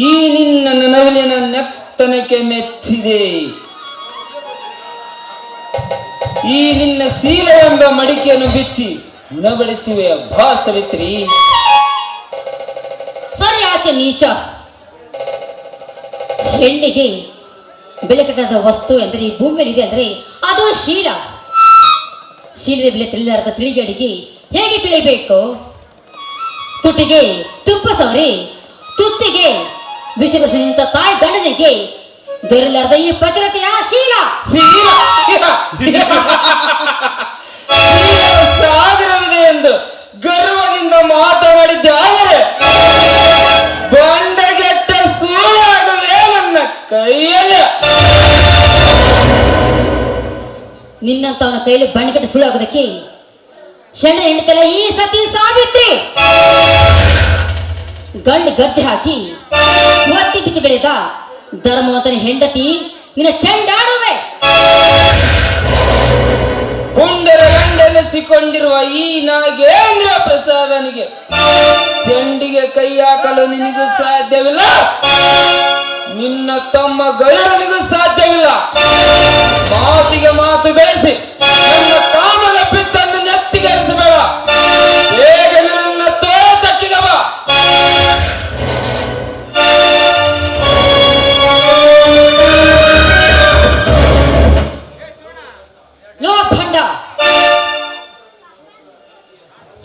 ಈ ನಿನ್ನ ನವಲಿನ ನೆತ್ತನಕ್ಕೆ ಮೆಚ್ಚಿದೆ ಈ ನಿನ್ನ ಶೀಲವೆಂಬ ಮಡಿಕೆಯನ್ನು ಬಿಚ್ಚಿ ಉಣಬಡಿಸುವೆ ಬಾ ಸಾವಿತ್ರಿ. ಸರಿ ಆಚೆ ನೀಚ. ಹೆಣ್ಣಿಗೆ ಬೆಲೆ ಕಟ್ಟದ ವಸ್ತು ಎಂದರೆ ಈ ಭೂಮಿ ಮೇಲೆ ಇದೆ ಅಂದರೆ ಅದು ಶೀಲ. ಶೀಲದ ಬೆಲೆ ತಿಳಿಲಾರದ ತಿಳಿಗಡಿಗೆ ಹೇಗೆ ತಿಳಿಬೇಕು? ತುಟಿಗೆ ತುಪ್ಪ ಸವರಿ ತುತ್ತಿಗೆ ಬಿಸಿ ಬಿಸಿ ನಿಂತ ತಾಯಿ ಗಂಡನಿಗೆ ದೊರೆಲಾರದ ಈ ಪ್ರತಿರತೆಯ ಶೀಲ. ಸಾಗರವಿದೆ ಎಂದು ಗರ್ವದಿಂದ ಮಾತನಾಡಿದ್ದಾರೆ ಬಂಡಗೆಟ್ಟ ಸೂಳಾಗವೇ ನನ್ನ ಕೈಯಲ್ಲಿ. ನಿನ್ನಂತವನ ಕೈಯಲ್ಲಿ ಬಣ್ಣಗೆಟ್ಟ ಸುಳ್ಳಾಗೋದಕ್ಕೆ ಶಣ್ಣ ಹೆಣ್ತಲ್ಲ ಈ ಸತಿ ಸಾವಿತ್ರಿ. ಗಂಡು ಗರ್ಜೆ ಹಾಕಿ ಒತ್ತಿ ಬಿತ್ತಿ ಬೆಳೆದ ಧರ್ಮವಂತನ ಹೆಂಡತಿ ನಿನ್ನ ಚೆಂಡಾಡುವೆ. ಪುಂಡರ ಗಂಡಲೆಸಿಕೊಂಡಿರುವ ಈ ನಾಗೇಂದ್ರ ಪ್ರಸಾದನಿಗೆ ಚೆಂಡಿಗೆ ಕೈ ಹಾಕಲು ನಿನಗೂ ಸಾಧ್ಯವಿಲ್ಲ, ನಿನ್ನ ತಮ್ಮ ಗರುಡನಿಗೂ ಸಾಧ್ಯವಿಲ್ಲ. ಮಾತಿಗೆ ಮಾತು ಬೆಳೆಸಿ ನನ್ನ ಕಾಮದ ಪಿತ್ತನ್ನು ನೆತ್ತಿಗರಿಸಬೇಡ. ಬೇಗ ನನ್ನ ತೋಟಕ್ಕಿಗೆ ಬಾ. ಲೋ ಭಂಡ,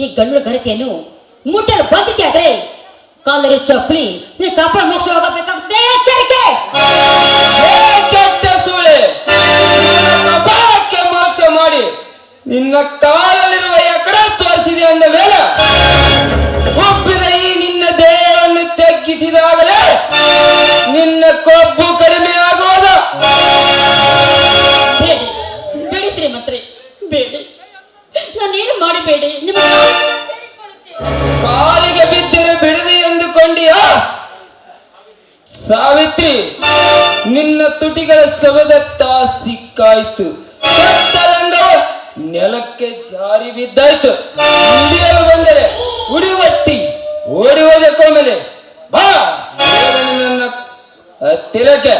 ಈ ಗಂಡು ಗರತಿಯನ್ನು ಮುಟ್ಟಲು ಬಂದಿದ್ದೆ ಆದ್ರೆ ಕಾಲರಿ ಚಪ್ಪಲಿ ನೀ ಕಾಪಾಡು ಮೋಕ್ಷ ಹೋಗಬೇಕಾಗುತ್ತೆ. ಎಚ್ಚರಿಕೆ. ಕೆಟ್ಟ ಸೂಳೆ, ನನ್ನ ಬಾಳಕ್ಕೆ ಮೋಕ್ಷ ಮಾಡಿ ನಿನ್ನ ಕಾಲಲ್ಲಿರುವ ಎಕಡೆ ತೋರಿಸಿದೆ ಅಂದ ಮೇಲೆ ಒಪ್ಪಿದ ಈ ನಿನ್ನ ದೇಹವನ್ನು ತಗ್ಗಿಸಿದಾಗಲೇ ನಿನ್ನ ಕೊಬ್ಬು ಕಡಿಮೆ ಆಗುವುದು. ಬೇಡಿ ಬೇಡಿ ಶ್ರೀಮಂತ್ರಿ ಬೇಡಿ, ನಾನೇನು ಮಾಡಬೇಡಿ. ನಿಮ್ಮ ಕಾಲಿಗೆ ಬಿದ್ದರೆ ಬಿಡದೆ ಎಂದುಕೊಂಡಿಯಾ ಸಾವಿತ್ರಿ? ನಿನ್ನ ತುಟಿಗಳ ಸವದತ್ತ ಸಿಕ್ಕಾಯ್ತು, ಕತ್ತಲಂಗವು ನೆಲಕ್ಕೆ ಜಾರಿ ಬಿದ್ದಾಯ್ತು. ಹಿಡಿಯಲು ಬಂದರೆ ಉಡಿವಟ್ಟಿ ಓಡಿ ಹೋದಕ್ಕೊಮ್ಮೆಲೆ ಬಾ ನನ್ನ ಹತ್ತಿರಕ್ಕೆ.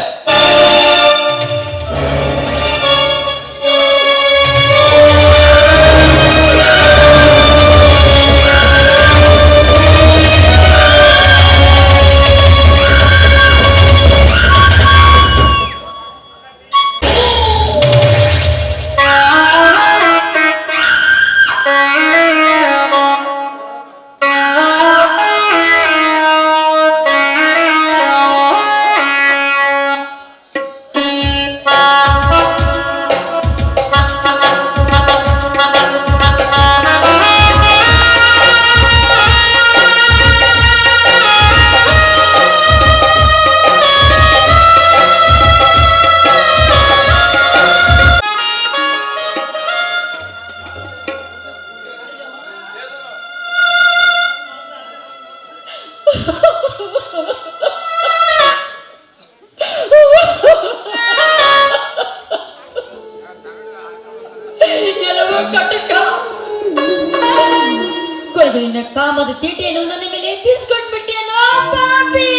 ಎಲ್ಲವೂ ಕಟಕ. ಕೊನೆಗೆ ನಿನ್ನ ಕಾಮದ ತೀಟೆಯನ್ನು ನನ್ನ ಮೇಲೆ ತೀರ್ಸ್ಕೊಂಡ್ಬಿಟ್ಟೇನೋ ಪಾಪಿ.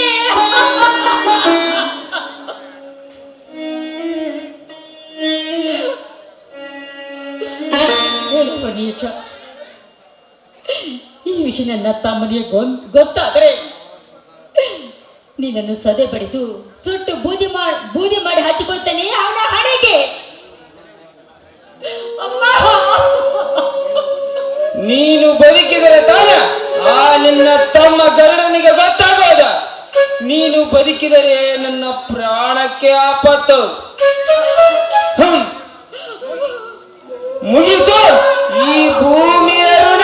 ನೀಚ. ಈ ವಿಷಯ ನನ್ನ ತಮ್ಮನಿಗೆ ಗೊತ್ತಾದರೆ ನೀನನ್ನು ಸದೆ ಬಡಿದು ಸುಟ್ಟು ಬೂದಿ ಮಾಡಿ ಹಚ್ಚಿಕೊಳ್ತಾನೆ ಅವನ ಹಣೆಗೆ. ಅಮ್ಮ, ನೀನು ಬದುಕಿದರೆ ತಾನ ಆ ನಿನ್ನ ತಮ್ಮ ಗರುಡನಿಗೆ ಗೊತ್ತಾಗೋದ. ನೀನು ಬದುಕಿದರೆ ನನ್ನ ಪ್ರಾಣಕ್ಕೆ ಆಪತ್ತು. ಮುಗಿತು ಈ ಭೂಮಿಯ ಋಣ.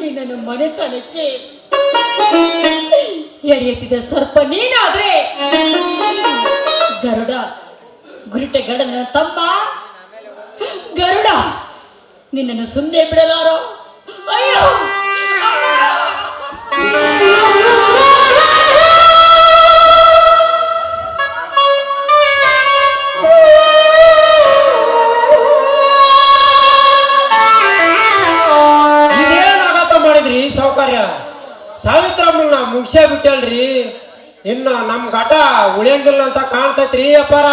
ನೀನನ್ನು ಮನೆತನಕ್ಕೆ ಎಳೆಯುತ್ತಿದ್ದ ಸರ್ಪ ನೀನಾದ್ರೆ ಗರುಡ, ಗುರುಟೆಗಡನ ತಮ್ಮ ಗರುಡ, ನಿನ್ನನ್ನು ಸುಮ್ಮನೆ ಬಿಡಲಾರೋ. ಅಯ್ಯೋ, ಸಾವಿತ್ರಮ್ಮನ ಮುಗಿಸೇ ಬಿಟ್ಟಲ್ರಿ. ಇನ್ನು ನಮ್ ಘಟ ಉಳಿಯಂಗಿಲ್ಲ ಅಂತ ಕಾಣ್ತೈತ್ರಿ ಅಪ್ಪಾರ.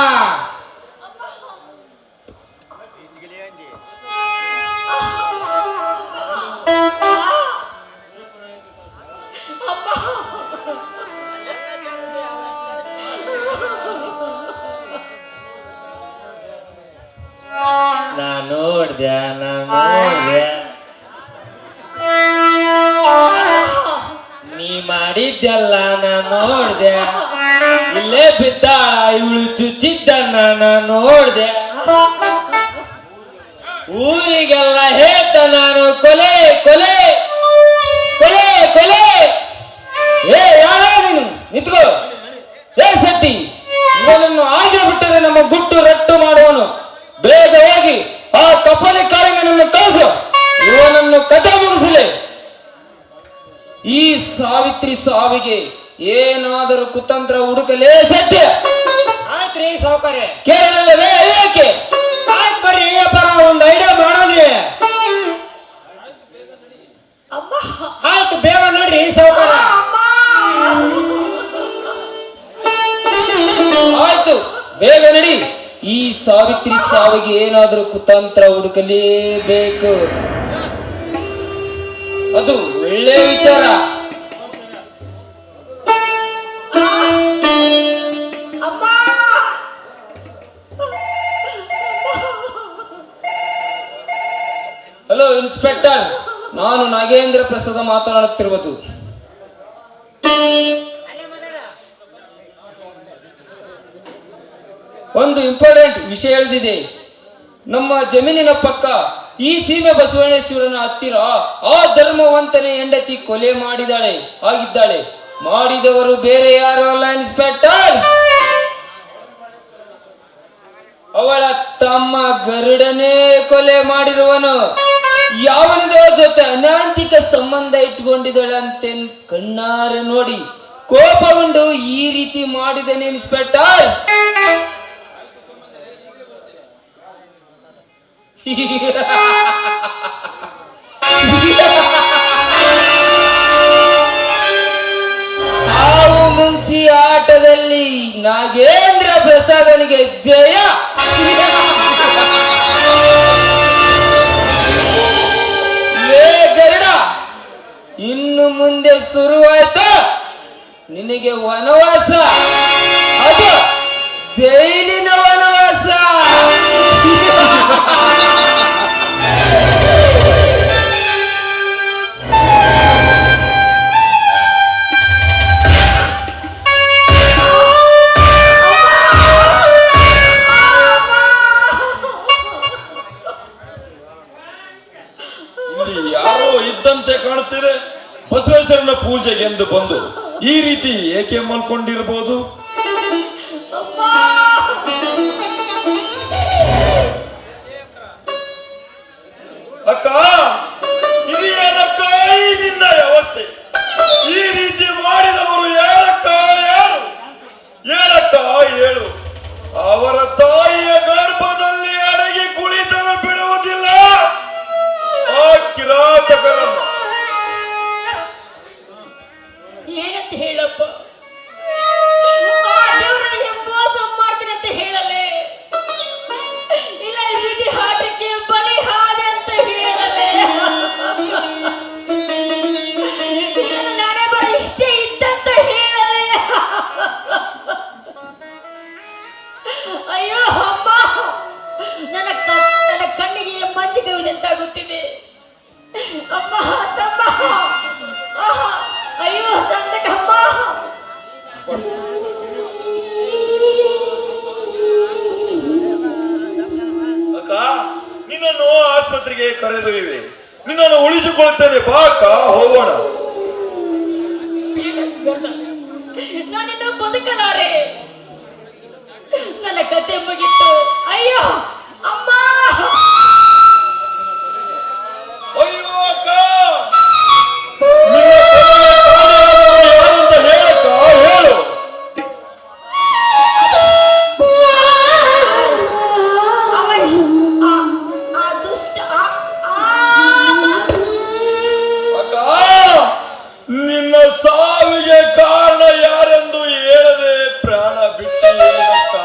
ನಾ ನೋಡ್ದೆ ನೀ ಮಾಡಿದ್ದೆಲ್ಲ ನಾ ನೋಡ್ದೆ. ಇಲ್ಲೇ ಬಿದ್ದಾಳ ಇವಳು ಚುಚ್ಚಿದ್ದನ್ನ ನಾ ನೋಡ್ದೆ. ಊರಿಗೆಲ್ಲ ಹೇಳ್ತ ನಾನು ಕೊಲೆ ಕೊಲೆ ಕೊಲೆ ಕೊಲೆ. ಏ ಯಾರ ನೀನು? ನಿಂತ್ಕೋ. ಏ ಸಟ್ಟಿ, ಇವನನ್ನು ಆಗಿ ಬಿಟ್ಟರೆ ನಮ್ಮ ಗುಟ್ಟು ರಟ್ಟು ಮಾಡುವನು. ಬೇಗ ಹೋಗಿ ಆ ಕಪ್ಪಲಿ ಕಾಳಿಂಗನನ್ನು ಕಳಿಸು. ಇವನನ್ನು ಕಥೆ ಮುಗಿಸಲಿ. ಈ ಸಾವಿತ್ರಿ ಸಾವಿಗೆ ಏನಾದರೂ ಕುತಂತ್ರ ಹುಡುಕಲೇ ಸತ್ಯ. ಆಯ್ತ್ರಿ ಸೌಕರ್ಯ, ಕೇಳಲವೇ ಏಕೆ? ಆಯ್ತು ಬರ್ರಿ ಅಪ್ಪಾರ, ಒಂದ್ ಐಡಿಯಾ ಮಾಡೋಣ್ರಿ. ಆಯ್ತು ಬೇಗ ನೋಡ್ರಿ ಸೌಕರ್ಯ. ಆಯ್ತು ಬೇಗ ನಡಿ. ಈ ಸಾವಿತ್ರಿ ಸಾವಿಗೆ ಏನಾದರೂ ಕುತಂತ್ರ ಹುಡುಕಲೇಬೇಕು. ಅದು ಒಳ್ಳೆ ವಿಚಾರ. ಹಲೋ ಇನ್ಸ್ಪೆಕ್ಟರ್, ನಾನು ನಾಗೇಂದ್ರ ಪ್ರಸಾದ ಮಾತನಾಡುತ್ತಿರುವುದು. ಒಂದು ಇಂಪಾರ್ಟೆಂಟ್ ವಿಷಯ ಹೇಳಿದೆ. ನಮ್ಮ ಜಮೀನಿನ ಪಕ್ಕ ಈ ಸೀಮೆ ಬಸವಣ್ಣೇಶ್ವರನ ಹತ್ತಿರ ಆ ಧರ್ಮವಂತನೇ ಹೆಂಡತಿ ಕೊಲೆ ಆಗಿದ್ದಾಳೆ. ಮಾಡಿದವರು ಬೇರೆ ಯಾರು ಅಲ್ಲ ಇನ್ಸ್ಪೆಕ್ಟರ್, ಅವಳ ತಮ್ಮ ಗರುಡನೇ ಕೊಲೆ ಮಾಡಿರುವನು. ಯಾವನದೋ ಜೊತೆ ಅನಾಂತಿಕ ಸಂಬಂಧ ಇಟ್ಕೊಂಡಿದ್ದಾಳಂತೆ ಕಣ್ಣಾರೆ ನೋಡಿ ಕೋಪಗೊಂಡು ಈ ರೀತಿ ಮಾಡಿದನೆ ಇನ್ಸ್ಪೆಕ್ಟರ್. ಹಾವು ಮುಂಚಿ ಆಟದಲ್ಲಿ ನಾಗೇಂದ್ರ ಪ್ರಸಾದನಿಗೆ ಜಯ. ಗರುಡ, ಇನ್ನು ಮುಂದೆ ಶುರುವಾಯ್ತು ನಿನಗೆ ವನವಾಸ. ಅದು ಜೈಲಿನ ವನವಾಸ. ಇಲ್ಲಿ ಯಾರೋ ಇದ್ದಂತೆ ಕಾಣುತ್ತಿದೆ. ಬಸವೇಶ್ವರನ ಪೂಜೆಗೆಂದು ಬಂದು ಈ ರೀತಿ ಏಕೆ ಮಲ್ಕೊಂಡಿರಬಹುದು? ಅಕ್ಕ, ಇದು ಏನಕ್ಕ ಈ ನಿನ್ನ ವ್ಯವಸ್ಥೆ? ಈ ರೀತಿ ಮಾಡಿದವರು ಯಾರಕ್ಕ? ಯಾರು? ಏನಕ್ಕ ಹೇಳು? ಅವರ ತಾಯಿಯ ಗರ್ಭದಲ್ಲಿ ಅಡಗಿ ಕುಳಿತಲು ಬಿಡುವುದಿಲ್ಲ ಆ ಕಿರಾತಕರನ್ನು. ಏನಂತ ಹೇಳಪ್ಪ? ದೇವರಿಗೆ ಮೋಸ ಮಾಡ್ತೀನಿ ಅಂತ ಹೇಳಲೆ, ಇಲ್ಲ ವಿಧಿ ಹಾಟಕ್ಕೆ ಬಲಿ ಹಾದೆ ಅಂತ ಹೇಳಲೆ, ನಾನೇ ಬರೀ ಇಷ್ಟೇ ಇದ್ದಂತ ಹೇಳಲೆ. ಅಯ್ಯೋ ಅಮ್ಮ, ನನ್ನ ಕಣ್ಣಿಗೆ ಮಂಜು ಕವಿದಂತಾಗುತ್ತಿದೆ. ಅಮ್ಮ, ತಮ್ಮ, ಅಯ್ಯೋ ಸಂಕಟಮ್ಮ. ಅಕ್ಕ, ನಿನ್ನನ್ನು ಆಸ್ಪತ್ರೆಗೆ ಕರೆದೊಯ್ಯುವೆ. ನಿನ್ನನ್ನು ಉಳಿಸಿಕೊಳ್ತೇನೆ, ಬಾ ಅಕ್ಕ, ಹೋಗೋಣ. ನಾನಿನ್ನು ಬದುಕಲಾರೆ, ನನ್ನ ಕತೆ ಮುಗಿತು. ಅಯ್ಯೋ ಅಮ್ಮ. ಅಯ್ಯೋ ಅಕ್ಕ, ನಿನ್ನ ಕೊನೆಯ ಕಾರ್ಯ ಯಾರು ಅಂತ ಹೇಳಕ್ಕ, ಹೇಳು. ಅಕ್ಕ, ನಿನ್ನ ಸಾವಿಗೆ ಕಾರಣ ಯಾರೆಂದು ಹೇಳದೆ ಪ್ರಾಣ ಬಿಟ್ಟಿಯೇನಕ್ಕ?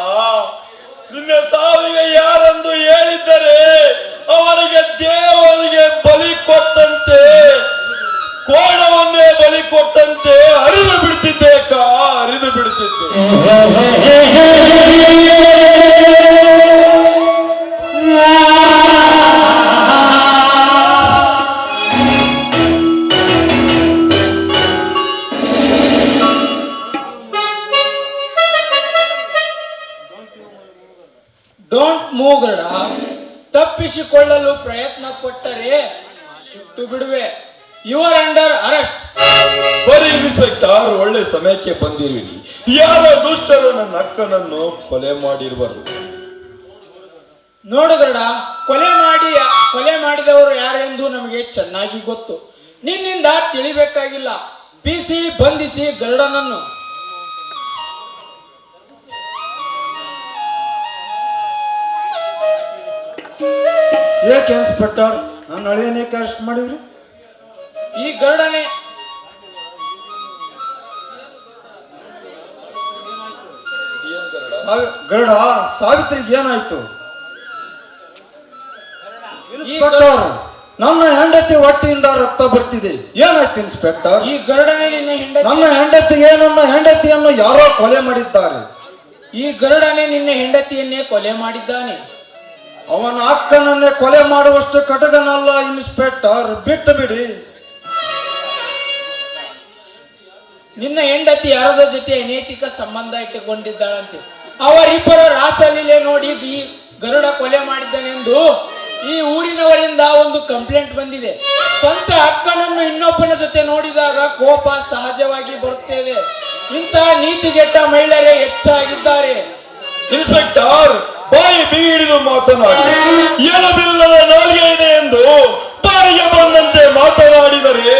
ನಿನ್ನ ಸಾವಿಗೆ ಯಾರೆಂದು ಹೇಳಿದ್ದರೆ ಅವರಿಗೆ ದೇವರಿಗೆ ಬಲಿ ಕೊಟ್ಟಂತೆ, ಕೋಣವನ್ನೇ ಬಲಿ ಕೊಟ್ಟಂತೆ ಹರಿದು ಬಿಡ್ತಿದ್ದೆ ಅಕ್ಕ, ಹರಿದು ಬಿಡ್ತಿದ್ದೆ. Don't move Garuda. ತಪ್ಪಿಸಿಕೊಳ್ಳಲು ಪ್ರಯತ್ನ ಪಟ್ಟರೆ ಸುಟ್ಟು ಬಿಡುವೆ. Your under arrest. ಬರೀ ಇನ್ಸ್ಪೆಕ್ಟರ್, ಒಳ್ಳೆ ಸಮಯಕ್ಕೆ ಬಂದಿರುವಿರಿ. ಯಾರ ದುಷ್ಟರು ನನ್ನ ಅಕ್ಕನನ್ನು ಕೊಲೆ ಮಾಡಿರುವರು. ನೋಡು ಗರುಡ, ಕೊಲೆ ಮಾಡಿದವರು ಯಾರೆಂದು ನಮಗೆ ಚೆನ್ನಾಗಿ ಗೊತ್ತು. ನಿನ್ನಿಂದ ತಿಳಿಬೇಕಾಗಿಲ್ಲ. ಪಿಸಿ ಬಂಧಿಸಿ ಗರುಡನನ್ನು. ಏಕೆ ಇನ್ಸ್ಪೆಕ್ಟರ್, ನನ್ನ ಅಳಿಯನೇಕೆ ಅರೆಸ್ಟ್ ಮಾಡಿವ್ರಿ? ಈ ಗರುಡನೇ ಗರುಡ, ಸಾವಿತ್ರಿಗೆ ಏನಾಯ್ತು? ಇನ್ಸ್ಪೆಕ್ಟರ್, ನನ್ನ ಹೆಂಡತಿ ಹೊಟ್ಟೆಯಿಂದ ರಕ್ತ ಬರ್ತಿದೆ, ಏನಾಯ್ತು ಇನ್ಸ್ಪೆಕ್ಟರ್? ಈ ಗರುಡನೇ ನಿನ್ನ ನನ್ನ ಹೆಂಡತಿಯನ್ನು ಯಾರೋ ಕೊಲೆ ಮಾಡಿದ್ದಾರೆ. ಈ ಗರುಡನೇ ನಿನ್ನ ಹೆಂಡತಿಯನ್ನೇ ಕೊಲೆ ಮಾಡಿದ್ದಾನೆ. ಅವನ ಅಕ್ಕನನ್ನೇ ಕೊಲೆ ಮಾಡುವಷ್ಟು ಕಟಗನಲ್ಲ ಇನ್ಸ್ಪೆಕ್ಟರ್, ಬಿಟ್ಟು ಬಿಡಿ. ನಿನ್ನ ಹೆಂಡತಿ ಯಾರದ ಜೊತೆ ಅನೈತಿಕ ಸಂಬಂಧ ಇಟ್ಟುಕೊಂಡಿದ್ದಾಳಂತೆ. ಅವರಿಬ್ಬರ ರಾಸಲೀಲೆ ನೋಡಿ ಈ ಗರುಡ ಕೊಲೆ ಮಾಡಿದ್ದಾನೆಂದು ಈ ಊರಿನವರಿಂದ ಒಂದು ಕಂಪ್ಲೇಂಟ್ ಬಂದಿದೆ. ಸ್ವಂತ ಅಕ್ಕನನ್ನು ಇನ್ನೊಬ್ಬನ ಜೊತೆ ನೋಡಿದಾಗ ಕೋಪ ಸಹಜವಾಗಿ ಬರುತ್ತದೆ. ಇಂತಹ ನೀತಿಗೆಟ್ಟ ಮಹಿಳೆಯರೇ ಹೆಚ್ಚಾಗಿದ್ದಾರೆ. ಇನ್ಸ್ಪೆಕ್ಟರ್, ಬಾಯಿ ಬಿಗಿ ಹಿಡಿದು ಮಾತನಾಡಿ. ಎಲಬಿಲ್ಲದ ನಾಲಿಗೆ ಇದೆ ಎಂದು ಬಾಯಿಗೆ ಬಂದಂತೆ ಮಾತನಾಡಿದರೆ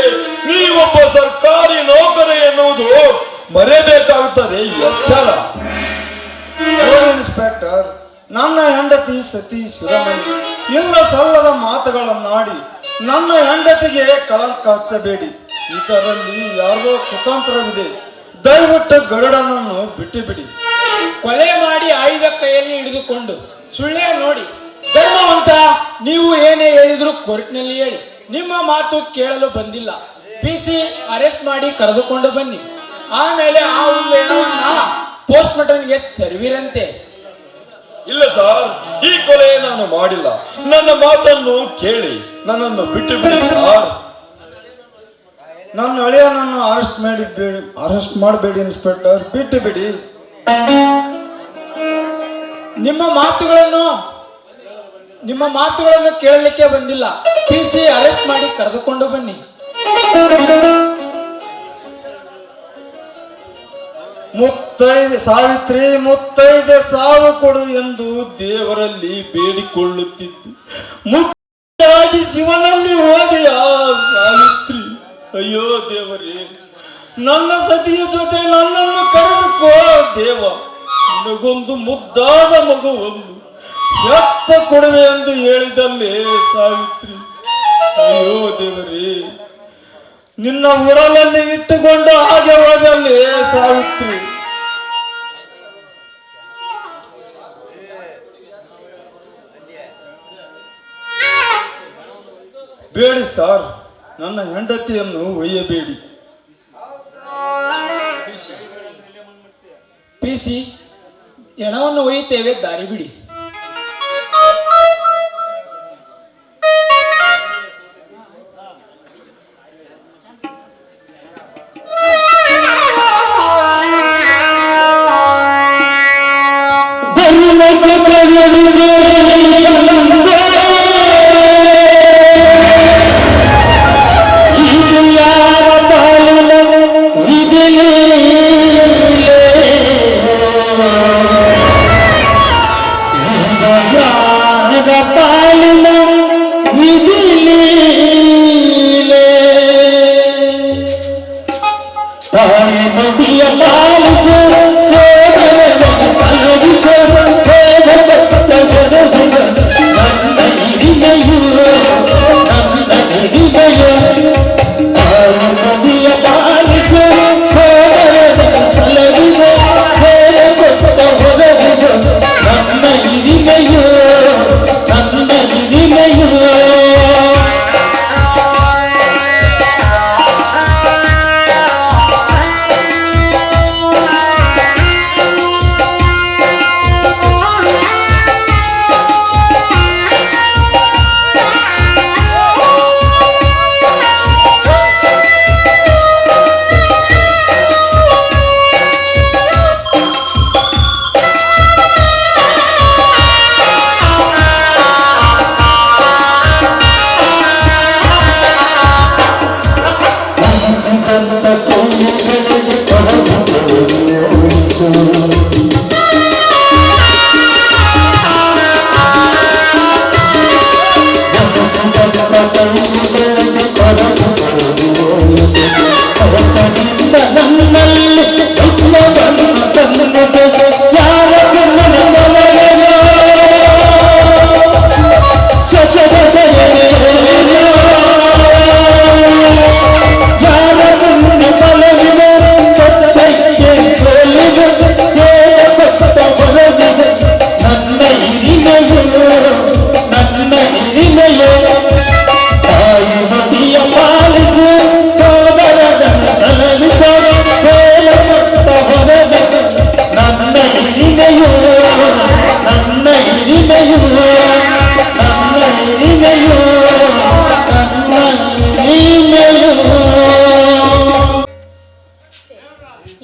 ನೀವೊಬ್ಬ ಸರ್ಕಾರಿ ನೌಕರಿ ಎನ್ನುವುದು ಮರೆಯಬೇಕಾಗುತ್ತದೆ. ಎಚ್ಚರ. ಇನ್ಸ್ಪೆಕ್ಟರ್, ನನ್ನ ಹೆಂಡತಿ ಸತಿ ಶಿರಮಣಿ. ಇಲ್ಲ ಸಲ್ಲದ ಮಾತುಗಳನ್ನಾಡಿ ನನ್ನ ಹೆಂಡತಿಗೆ ಕಳಂಕ ಹಚ್ಚಬೇಡಿ. ಇದರಲ್ಲಿ ಯಾರೋ ಕುತಂತ್ರವಿದೆ. ದಯವಿಟ್ಟು ಗರುಡನನ್ನು ಬಿಟ್ಟು ಬಿಡಿ. ಕೊಲೆ ಮಾಡಿ ಆಯುಧ ಕೈಯಲ್ಲಿ ಹಿಡಿದುಕೊಂಡು ಸುಳ್ಳೇ ನೋಡಿ. ಧರ್ಮವಂತ, ನೀವು ಏನೇ ಹೇಳಿದ್ರು ಕೋರ್ಟ್ನಲ್ಲಿ ಹೇಳಿ. ನಿಮ್ಮ ಮಾತು ಕೇಳಲು ಬಂದಿಲ್ಲ. ಪಿಸಿ ಅರೆಸ್ಟ್ ಮಾಡಿ ಕರೆದುಕೊಂಡು ಬನ್ನಿ. ಆಮೇಲೆ ಆ ಒಂದು ಹೆಣವನ್ನ ಪೋಸ್ಟ್ ಮಾರ್ಟಂಗೆ ತರುವಿರಂತೆ. ಇಲ್ಲ ಸರ್, ಈ ಕೊಲೆ ನಾನು ಮಾಡಿಲ್ಲ. ನನ್ನ ಮಾತನ್ನು ಕೇಳಿ ನನ್ನನ್ನು ಬಿಟ್ಟು ಬಿಡಿ ಸರ್. ನನ್ನ ಅಳಿಯನನ್ನು ಅರೆಸ್ಟ್ ಮಾಡಬೇಡಿ ಇನ್ಸ್ಪೆಕ್ಟರ್, ಬಿಟ್ಟು ಬಿಡಿ. ನಿಮ್ಮ ಮಾತುಗಳನ್ನು ಕೇಳಲಿಕ್ಕೆ ಬಂದಿಲ್ಲ. ಪಿಸಿ ಅರೆಸ್ಟ್ ಮಾಡಿ ಕರೆದುಕೊಂಡು ಬನ್ನಿ. ಸಾವಿತ್ರಿ ಮುತ್ತೈದೆ ಸಾವು ಕೊಡು ಎಂದು ದೇವರಲ್ಲಿ ಬೇಡಿಕೊಳ್ಳುತ್ತಿದ್ದು ಮುತ್ತಾಗಿ ಶಿವನಲ್ಲಿ ಹೋದೆಯ ಸಾವಿತ್ರಿ. ಅಯ್ಯೋ ದೇವರೇ, ನನ್ನ ಸತಿಯ ಜೊತೆ ನನ್ನನ್ನು ಕರೆದುಕೋ ದೇವ. ನಿನಗೊಂದು ಮುದ್ದಾದ ಮಗುವೊಂದು ಎತ್ತ ಕೊಡುವೆ ಎಂದು ಹೇಳಿದಲ್ಲೇ ಸಾವಿತ್ರಿ. ಅಯ್ಯೋ ದೇವರೇ, ನಿನ್ನ ಉಡಲಲ್ಲಿ ಇಟ್ಟುಕೊಂಡು ಹಾಗೆ ಹೋದಲ್ಲಿ ಸಾವಿತ್ರಿ. ಬೇಡಿ ಸಾರ್, ನನ್ನ ಹೆಂಡತಿಯನ್ನು ಒಯ್ಯಬೇಡಿ. ಪಿಸಿ ಹೆಣವನ್ನು ಒಯ್ಯುತ್ತೇವೆ, ದಾರಿ ಬಿಡಿ.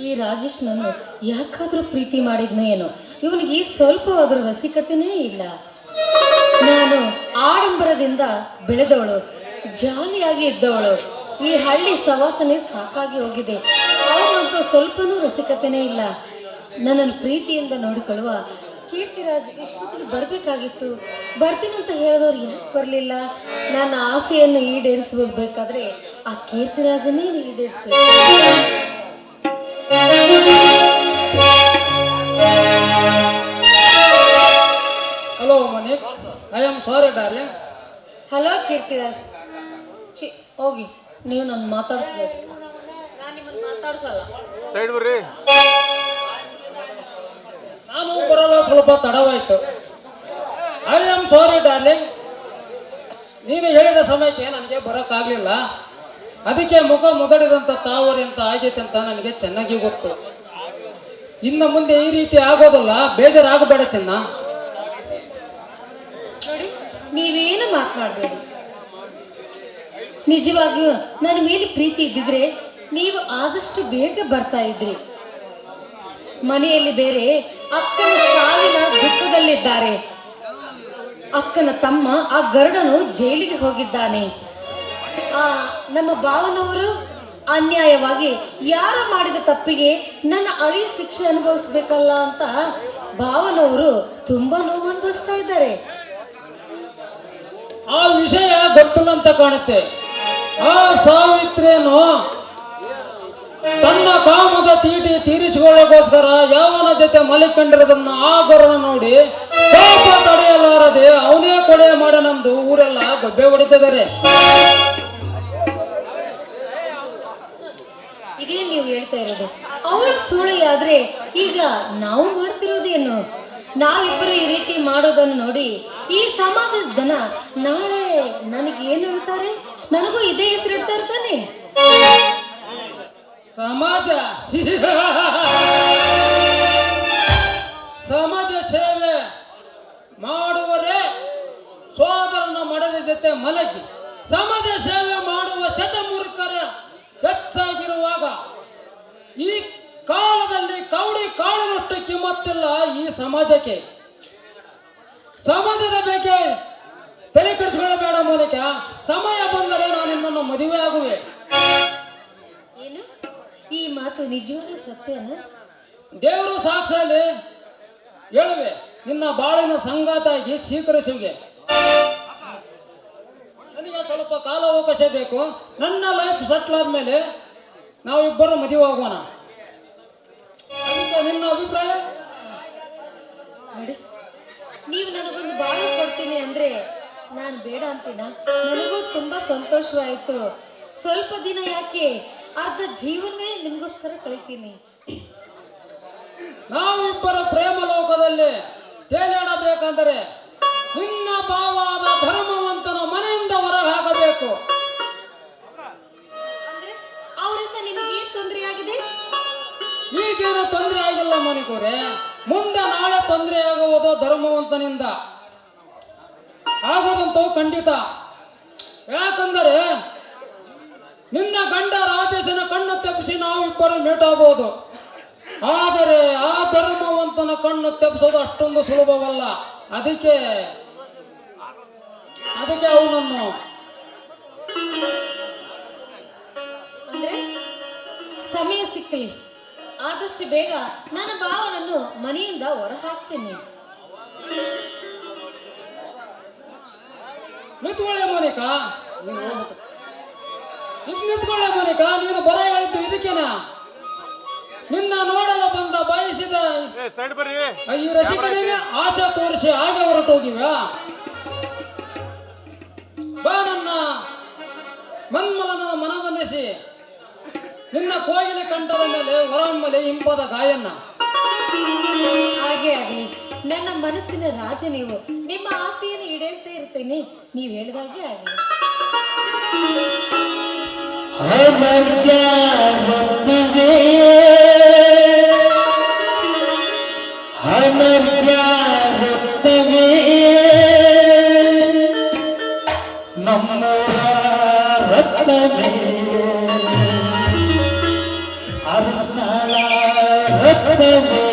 ಈ ರಾಜೇಶ್ ನಾನು ಯಾಕಾದ್ರೂ ಪ್ರೀತಿ ಮಾಡಿದ್ನೋ ಏನೋ, ಇವನಿಗೆ ಸ್ವಲ್ಪವಾದ್ರೂ ರಸಿಕತೆನೇ ಇಲ್ಲ. ನಾನು ಆಡಂಬರದಿಂದ ಬೆಳೆದವಳು, ಜಾಲಿಯಾಗಿ ಇದ್ದವಳು. ಈ ಹಳ್ಳಿ ಸವಾಸನೆ ಸಾಕಾಗಿ ಹೋಗಿದೆ. ಅವನಂತೂ ಸ್ವಲ್ಪನೂ ರಸಿಕತೆನೇ ಇಲ್ಲ. ನನ್ನನ್ನು ಪ್ರೀತಿಯಿಂದ ನೋಡಿಕೊಳ್ಳುವ ಕೀರ್ತಿರಾಜ್ ಇಷ್ಟೊತ್ತಿಗೆ ಬರಬೇಕಾಗಿತ್ತು. ಬರ್ತೀನಂತ ಹೇಳಿದವ್ರು ಯಾಕೆ ಬರಲಿಲ್ಲ? ನನ್ನ ಆಸೆಯನ್ನು ಈಡೇರಿಸಬೇಕಾದ್ರೆ ಆ ಕೀರ್ತಿರಾಜನೇ ಈಡೇರಿಸ್ಬೇಕು. Hello Manik, I am sorry darling. Hello Keerthiraj, ಹೋಗಿ, ನೀವು ನನ್ನ ಮಾತಾಡ್ಸ್ಬೇಕು. ನಾನು ನಿಮ್ಮನ್ನು ಮಾತಾಡ್ಸಲ್ಲ. ಸೈಡ್ ಬರ್ರಿ. ನಾನು ಬರಲ್ಲ, ಸ್ವಲ್ಪ ತಡವಾಯ್ತು. I am sorry darling. ನೀನು ಹೇಳಿದ ಸಮಯಕ್ಕೆ ನನಗೆ ಬರೋಕ್ಕಾಗಲಿಲ್ಲ. ಅದಕ್ಕೆ ಮುಖ ಮುದಡಿದಂಥ ತಾವರಿ ಅಂತ ಆಗೈತೆ ಅಂತ ನನಗೆ ಚೆನ್ನಾಗಿ ಗೊತ್ತು. ಇನ್ನು ಮುಂದೆ ಈ ರೀತಿ ಆಗೋದಲ್ಲ, ಬೇಜಾರಾಗಬೇಡ ಚೆನ್ನ. ನೋಡಿ, ನೀವೇನು ಮಾತನಾಡಬೇಡಿ. ನಿಜವಾಗಿಯೂ ನನ್ನ ಮೇಲೆ ಪ್ರೀತಿ ಇದ್ದಿದ್ರೆ ನೀವು ಆದಷ್ಟು ಬೇಗ ಬರ್ತಾ ಇದ್ರಿ. ಮನೆಯಲ್ಲಿ ಬೇರೆ ಅಕ್ಕನ ಸಾವಿನ ದುಃಖದಲ್ಲಿದ್ದಾರೆ. ಅಕ್ಕನ ತಮ್ಮ ಆ ಗರುಡನು ಜೈಲಿಗೆ ಹೋಗಿದ್ದಾನೆ. ನಮ್ಮ ಭಾವನವರು ಅನ್ಯಾಯವಾಗಿ ಯಾರ ಮಾಡಿದ ತಪ್ಪಿಗೆ ನನ್ನ ಅಳಿಯ ಶಿಕ್ಷೆ ಅನುಭವಿಸ್ಬೇಕಲ್ಲ ಅಂತ ಭಾವನವರು ತುಂಬಾ ನೋವು ಅನುಭವಿಸ್ತಾ ಇದ್ದಾರೆ. ಆ ವಿಷಯ ಗೊತ್ತಿಲ್ಲ ಅಂತ ಕಾಣುತ್ತೆ. ಆ ಸಾವಿತ್ರಿಯನ್ನು ತನ್ನ ಕಾಮದ ತೀಟಿ ತೀರಿಸಿಕೊಳ್ಳೋಕೋಸ್ಕರ ಯಾವನ ಜೊತೆ ಮಲಿಕೊಂಡಿರೋದನ್ನ ಆ ಗೊರನ ನೋಡಿ ಕೋಪ ತಡೆಯಲಾರದೆ ಅವನೇ ಕೊಡೆ ಮಾಡನಂದು ಊರೆಲ್ಲ ಗೊಬ್ಬೆ ಹೊಡಿತಿದ್ದಾರೆ. ಇದೇ ನೀವು ಹೇಳ್ತಾ ಇರೋದು. ಅವರ ಸುಳ್ಳಿ ಆದ್ರೆ ಈಗ ನಾವು ಮಾಡ್ತಿರೋದೇನು? ನಾವಿಬ್ಬರು ಈ ರೀತಿ ಮಾಡೋದನ್ನು ನೋಡಿ ಈ ಸಮಾಜದ ಜನ ನಾಳೆ ನನಗೆ ಏನು ಹೇಳ್ತಾರೆ? ನನಗೂ ಇದೇ ಹೆಸರು ಇಡ್ತಾ ಇರ್ತಾನೆ. ಸಮಾಜ ಸಮಾಜ ಸೇವೆ ಮಾಡುವರೇ ಸೋದರನ ಮಡದ ಜೊತೆ ಮಲಗಿ ಸಮಾಜ ಸೇವೆ ಮಾಡುವ ಶತಮೂರ್ಖರ ಹೆಚ್ಚಾಗಿರುವಾಗ ಈ ಕಾಲದಲ್ಲಿ ಕೌಡಿ ಕಾಳಿನಷ್ಟು ಕಿಮ್ಮತ್ತಿಲ್ಲ ಈ ಸಮಾಜಕ್ಕೆ. ಸಮಾಜದ ಬಗ್ಗೆ ತಲೆ ಕೆಡಿಸಿಕೊಳ್ಳಬೇಡ ಮೂಲಕ ಸಮಯ ಬಂದರೆ ನಾನು ನಿನ್ನನ್ನು ಮದುವೆ ಆಗುವೆ. ಏನು ಈ ಮಾತು ನಿಜವಾದ ಸತ್ಯನ? ದೇವರು ಸಾಕ್ಷಿಯಲ್ಲಿ ಹೇಳುವೆ, ನಿನ್ನ ಬಾಳಿನ ಸಂಗಾತಾಗಿ ಸ್ವೀಕರಿಸುವೆ. ನನಗೆ ಸ್ವಲ್ಪ ಕಾಲಾವಕಾಶ ಬೇಕು. ನನ್ನ ಲೈಫ್ ಸೆಟ್ಲ್ ಆದ್ಮೇಲೆ ನಾವಿಬ್ಬರು ಮದುವೆ ಆಗೋಣ. ಅದಕ್ಕೆ ನಿನ್ನ ಅಭಿಪ್ರಾಯ? ನೋಡಿ, ನೀವು ನನಗೊಂದು ಬಾಳು ಕೊಡ್ತೀನಿ ಅಂದ್ರೆ ನಾನು ಬೇಡ ಅಂತೀನ? ನನಗೂ ತುಂಬಾ ಸಂತೋಷವಾಯ್ತು. ಸ್ವಲ್ಪ ದಿನ ಯಾಕೆ, ಅರ್ಧ ಜೀವನವೇ ನಿಮ್ಗೋಸ್ಕರ ಕಳಿತೀನಿ. ನಾವಿಬ್ಬರ ಪ್ರೇಮ ಲೋಕದಲ್ಲಿ ತೇಲಾಡಬೇಕಂದರೆ ನಿನ್ನ ಭಾವಾದ ಧರ್ಮವಂತನ ಮನೆಯಿಂದ ಹೊರ ಹಾಕಬೇಕು. ಅಂದ್ರೆ ಅವರಿಂದ ನಿಮಗೆ ಏನ್ ತೊಂದರೆ ಆಗಿದೆ? ಈಗೇನು ತೊಂದರೆ ಆಗಿಲ್ಲ ಮಣಿಕೂರೆ, ಮುಂದೆ ನಾಳೆ ತೊಂದರೆ ಆಗುವುದು ಧರ್ಮವಂತನಿಂದ ಆಗೋದಂತೂ ಖಂಡಿತ. ಯಾಕಂದರೆ ನಿನ್ನ ಗಂಡ ರಾಜೇಶನ ಕಣ್ಣು ತೆಪ್ಪಿಸಿ ನಾವಿಬ್ಬರು ಮೇಟಾಗಬಹುದು. ಆದರೆ ಆ ಧರ್ಮವಂತನ ಕಣ್ಣು ತೆಪ್ಪಿಸೋದು ಅಷ್ಟೊಂದು ಸುಲಭವಲ್ಲ. ಅದಕ್ಕೆ ಅವನನ್ನು ಅಂದ್ರೆ ಸಮಯ ಸಿಕ್ಕಲಿ ಆದಷ್ಟು ಬೇಗ ನನ್ನ ಭಾವನನ್ನು ಮನೆಯಿಂದ ಹೊರ ಹಾಕ್ತೇನೆ. ನಿಂತ್ಕೊಳ್ಳೆ ಮೋನಿಕಾ, ನಿಂತ್ಕೊಳ್ಳೆ ಮೋನಿಕಾ, ನೀನು ಬರ ಹೇಳಿದ್ದು ಇದಕ್ಕೇನ? ನಿನ್ನ ನೋಡಲು ಬಂದ ಬಯಸಿದ ಈ ರಸಿಕನಿಗೆ ಆಚೆ ತೋರಿಸಿ ಹಾಗೆ ಹೊರಟೋಗಿವ. ಬಾ ನನ್ನ ಮನ್ಮಲನ ಮನದನ್ನಿಸಿ ನಿನ್ನ ಕೋಗಿಲೆ ಕಂಠದ ಮೇಲೆ ಹೊರಮ್ಮಲೆ ಇಂಪಾದ ಗಾಯನ್ನ. ಹಾಗೆ ಆಗಲಿ. ನನ್ನ ಮನಸ್ಸಿನ ರಾಜ ನೀವು. ನಿಮ್ಮ ಆಸೆಯನ್ನು ಈಡೇರಿಸ್ತಾ ಇರ್ತೇನೆ. ನೀವು ಹೇಳಿದಾಗೆ ಆಗಲಿ. ನಮ್ಮೂರ ರತ್ನವೇ ಅರಸನಾಳ ರತ್ನವೇ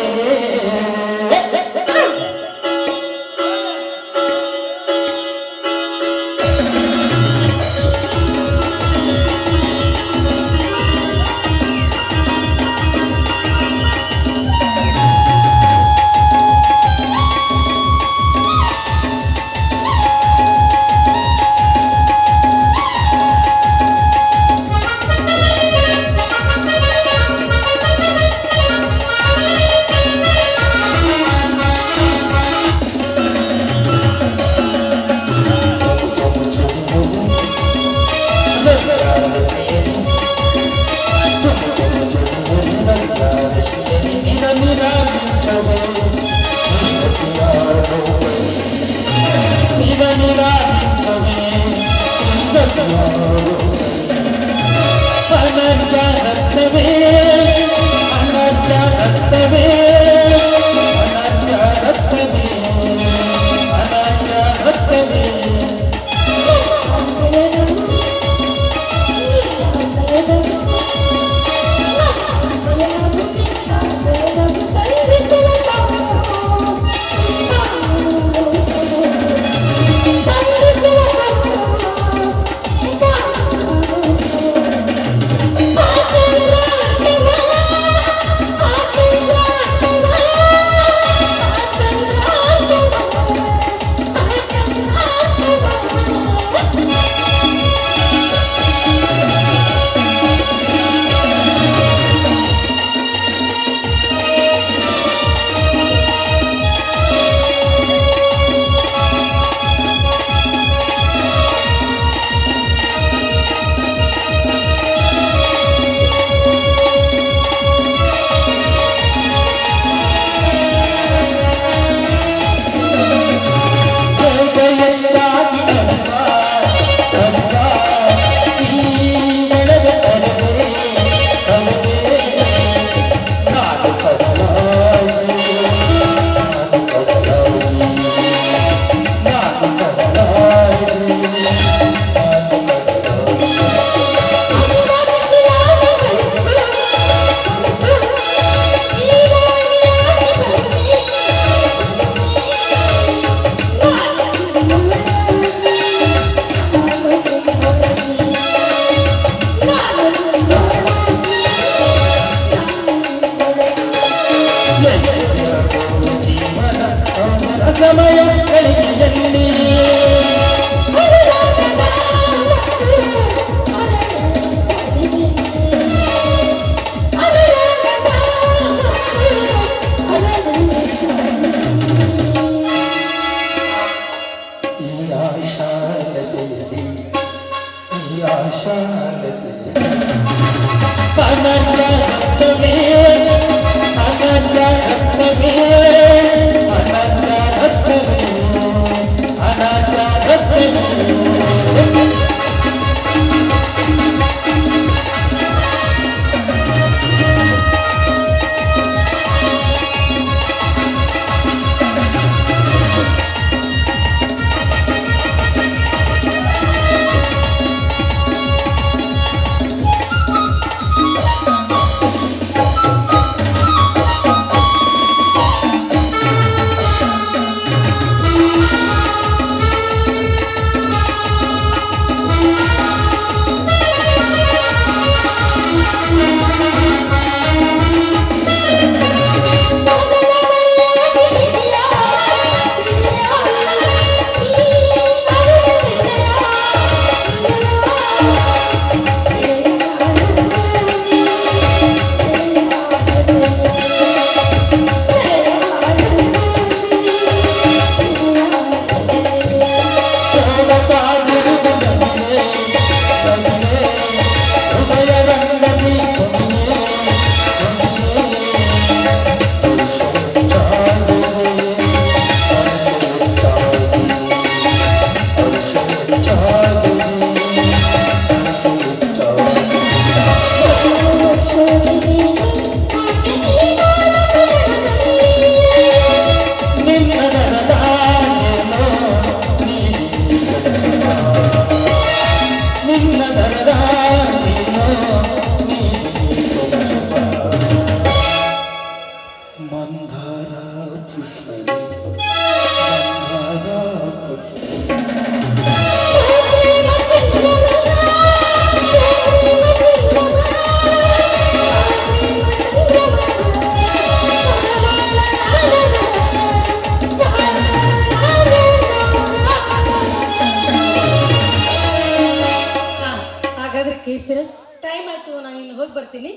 ಬರ್ಲಿ.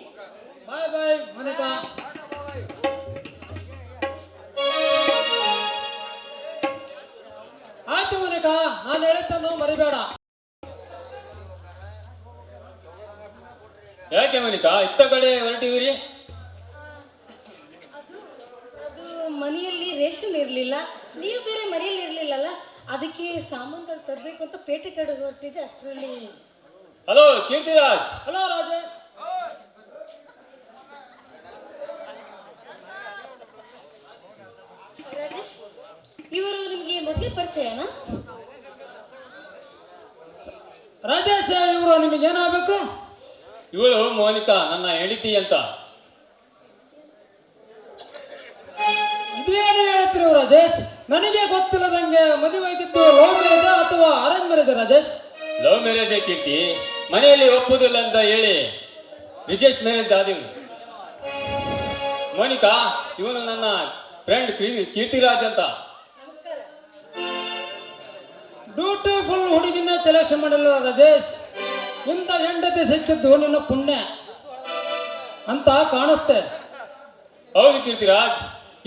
ಬಾಯ್ ಬಾಯ್ ಮೋನಿಕಾ. ಆಯ್ತು ಮೋನಿಕಾ, ನಾನು ಹೇಳಿದ್ದನ್ನು ಮರಿಬೇಡ. ಯಾಕೆ ಮೋನಿಕಾ ಇತ್ತ ಕಡೆ ಹೊರಟಿದ್ದೀರಿ? ಅದು ಮನೆಯಲ್ಲಿ ರೇಷನ್ ಇರಲಿಲ್ಲ, ನೀವು ಬೇರೆ ಮನೆಯಲ್ಲಿ ಇರಲಿಲ್ಲಲ್ಲ, ಅದಕ್ಕೆ ಸಾಮಾನುಗಳು ತರಬೇಕು ಅಂತ ಪೇಟೆ ಕಡೆ ಹೊರಟಿದ್ದೆ. ಅಷ್ಟರಲ್ಲಿ ಹಲೋ ಕೀರ್ತಿರಾಜ್. ಹಲೋ ರಾಜೇಶ್. ರಾಜೇಶ್, ಇವರು ನಿಮಗೆ ಮೊದಲೇ ಪರಿಚಯನಾ? ರಾಜೇಶ್, ಇವರು ನಿಮಗೇನಾಗಬೇಕು? ಇವಳು ಮೋನಿಕಾ, ನನ್ನ ಹೆಂಡತಿ ಅಂತ. ಇದೇನು ಹೇಳ್ತೀರಿ ರಾಜೇಶ್? ನನಗೆ ಗೊತ್ತಿಲ್ಲದಂಗೆ ಮದುವೆ ಆಗಿದ್ದು ಲವ್ ಮ್ಯಾರೇಜ್ ಅಥವಾ arrange marriage Rajesh? Love marriage Keerthi, ಮನೆಯಲ್ಲಿ ಒಪ್ಪುದಿಲ್ಲ ಅಂತ ಹೇಳಿ ರಿಜಿಸ್ಟರ್ ಮ್ಯಾರೇಜ್ ಆದೀವಿ. ಮೋನಿಕಾ, ಇವನು ನನ್ನ ಫ್ರೆಂಡ್ ಕೀರ್ತಿರಾಜ್ ಅಂತ. ಬ್ಯೂಟಿಫುಲ್ ಹುಡುಗಿನ ಸೆಲೆಕ್ಷನ್ ಮಾಡಿಲ್ಲ ರಾಜೇಶ್. ಇಂಥ ಹೆಂಡತಿ ಸಿಕ್ಕಿದ್ದು ನಿನ್ನ ಪುಣ್ಯ ಅಂತ ಕಾಣಿಸ್ತೆ. ಹೌದು ಕೀರ್ತಿರಾಜ್,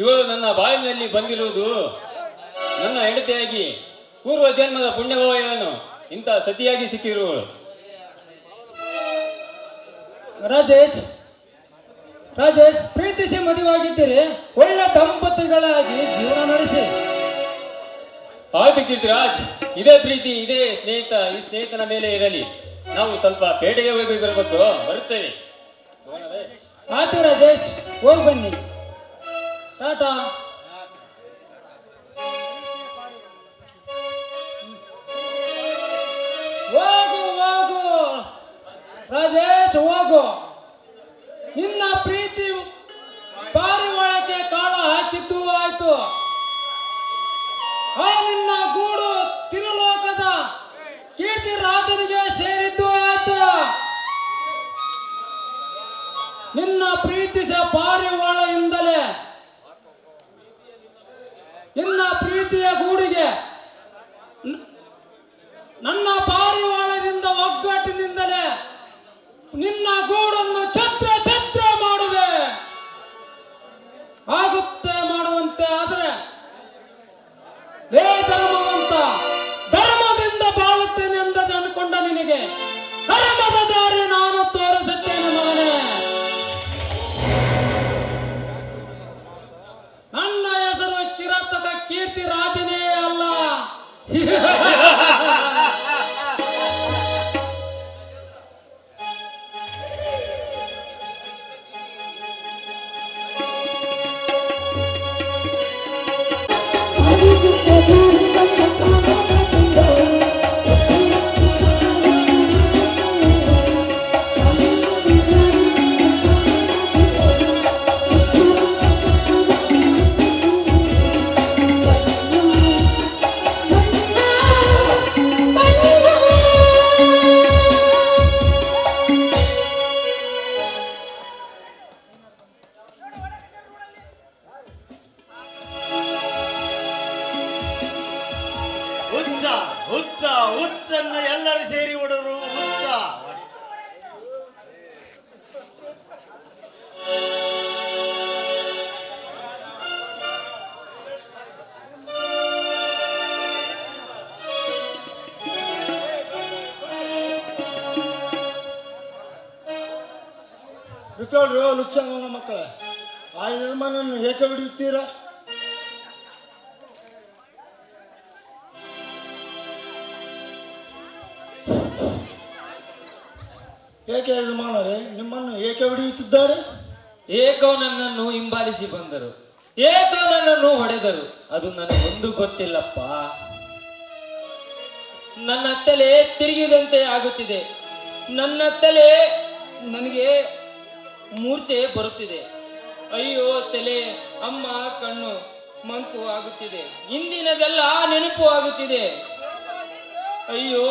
ಇವಳು ನನ್ನ ಬಾಳಿನಲ್ಲಿ ಬಂದಿರುವುದು ನನ್ನ ಹೆಂಡತಿಯಾಗಿ ಪೂರ್ವ ಜನ್ಮದ ಪುಣ್ಯವೋ ಏನು ಇಂಥ ಸತಿಯಾಗಿ ಸಿಕ್ಕಿರುವಳು. ರಾಜೇಶ್, ಪ್ರೀತಿಸಿ ಮದುವಾಗಿದ್ದೀರಿ, ಒಳ್ಳೆ ದಂಪತಿಗಳಾಗಿ ಜೀವನ ನಡೆಸಿ. ಆಯ್ತು ಕೀರ್ತಿರಾಜ್, ಇದೇ ಪ್ರೀತಿ, ಇದೇ ಸ್ನೇಹಿತ, ಈ ಸ್ನೇಹಿತನ ಮೇಲೆ ಇರಲಿ. ನಾವು ಸ್ವಲ್ಪ ಪೇಟೆಗೆ ಹೋಗಿ ಬರಬೇಕು, ಬರುತ್ತೇವೆ. ಆಯ್ತು ರಾಜೇಶ್, ಹೋಗಿ ಬನ್ನಿ. ಟಾಟಾ. ಹೋಗು ರಾಜೇಶ್, ಹೋಗು. ನಿನ್ನ ಪ್ರೀತಿ ಪಾರಿವಾಳಕ್ಕೆ ಕಾಳ ಹಾಕಿದ್ದು ಆಯ್ತು. ಆ ನಿನ್ನ ಗೂಡು ತಿರುಲೋಕದ ಕೀರ್ತಿ ರಾಜನಿಗೆ ಸೇರಿದ್ದು ಆಯ್ತು. ನಿನ್ನ ಪ್ರೀತಿಸ ಪಾರಿವಾಳದಿಂದಲೇ ನಿನ್ನ ಪ್ರೀತಿಯ ಗೂಡಿಗೆ ನನ್ನ ಪಾರಿವಾಳದಿಂದ ಒಗ್ಗಟ್ಟಿನಿಂದಲೇ ನಿನ್ನ ಗೂಡನ್ನು ಛತ್ರ ಛತ್ರ ಮಾಡುವೆ. ಆಗುತ್ತೆ ಮಾಡುವಂತೆ ಆದರೆ ಧರ್ಮವಂತ ಧರ್ಮದಿಂದ ಬಾಳುತ್ತೇನೆ ಅಂತ ಅಂದುಕೊಂಡ ನಿನಗೆ ಧರ್ಮದ ದಾರಿ ನಾನು ತೋರಿಸುತ್ತೇನೆ ಮಗನೇ. ನನ್ನ ಹೆಸರು ಕಿರಾತಕ ಕೀರ್ತಿ ರಾಜನೇ ಅಲ್ಲ. ಹುಚ್ಚ ಹುಚ್ಚ ಹುಚ್ಚನ್ನ ಎಲ್ಲರೂ ಸೇರಿ ಹೊಡರು ಹುಚ್ಚ. ಬಿತ್ತೋಳ್ರಿ ಲುಚ್ಚ ಮಕ್ಕಳ, ಆ ನಿರ್ಮಾಣವನ್ನು ಏಕೆ ಬಿಡುತ್ತೀರಾ? ಏಕೆ ಯಜಮಾನರೇ ನಿಮ್ಮನ್ನು ಏಕೆ ಹೊಡೆಯುತ್ತಿದ್ದಾರೆ? ಏಕೋ ನನ್ನನ್ನು ಹಿಂಬಾಲಿಸಿ ಬಂದರು, ಏಕೋ ನನ್ನನ್ನು ಹೊಡೆದರು. ಅದು ನನಗೊಂದು ಗೊತ್ತಿಲ್ಲಪ್ಪ. ನನ್ನ ತಲೆ ತಿರುಗಿದಂತೆ ಆಗುತ್ತಿದೆ. ನನ್ನ ತಲೆ ನನಗೆ ಮೂರ್ಛೆ ಬರುತ್ತಿದೆ. ಅಯ್ಯೋ ತಲೆ, ಅಮ್ಮ ಕಣ್ಣು ಮಂಕು ಆಗುತ್ತಿದೆ. ಇಂದಿನದೆಲ್ಲ ನೆನಪು ಆಗುತ್ತಿದೆ. ಅಯ್ಯೋ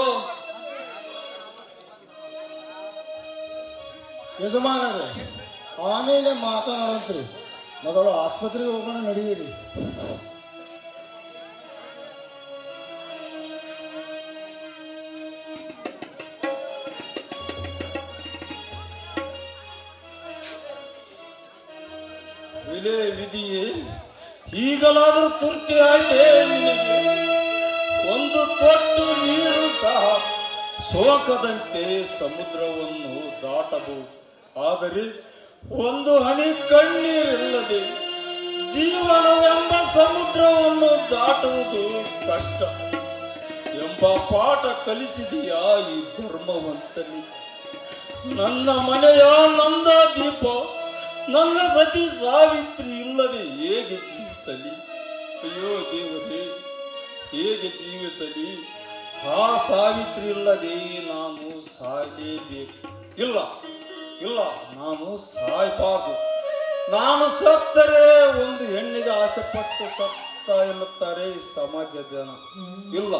ಯಜಮಾನರೇ, ಆಮೇಲೆ ಮಾತನಾಡುವಂತ್ರಿ. ಮೊದಲು ಆಸ್ಪತ್ರೆಗೆ ಹೋಗೋಣ, ನಡೆಯಿರಿ. ವಿಲೇ ವಿಧಿಯೇ, ಈಗಲಾದರೂ ತುರ್ತಿ ಆಯ್ತೇ ನಿನಗೆ. ಒಂದು ತೊಟ್ಟು ನೀರು ಸಹ ಸೋಕದಂತೆ ಸಮುದ್ರವನ್ನು ದಾಟಬಹುದು, ಆದರೆ ಒಂದು ಹನಿ ಕಣ್ಣೀರಿಲ್ಲದೆ ಜೀವನವೆಂಬ ಸಮುದ್ರವನ್ನು ದಾಟುವುದು ಕಷ್ಟ ಎಂಬ ಪಾಠ ಕಲಿಸಿದೆಯಾ ಈ ಧರ್ಮವಂತನಿ. ನನ್ನ ಮನೆಯ ನಂದ ದೀಪ, ನನ್ನ ಸತಿ ಸಾವಿತ್ರಿ ಇಲ್ಲದೆ ಹೇಗೆ ಜೀವಿಸಲಿ? ಅಯ್ಯೋ ದೇವರೇ, ಹೇಗೆ ಜೀವಿಸಲಿ? ಆ ಸಾವಿತ್ರಿ ಇಲ್ಲದೆ ನಾನು ಸಾಯಲೇಬೇಕು. ಇಲ್ಲ ಇಲ್ಲ, ನಾನು ಸಾಯಬಾರ್ದು. ನಾನು ಸತ್ತರೆ ಒಂದು ಹೆಣ್ಣಿಗೆ ಆಸೆ ಪಟ್ಟು ಸತ್ತ ಎನ್ನುತ್ತಾರೆ ಸಮಾಜ ಜನ. ಇಲ್ಲ,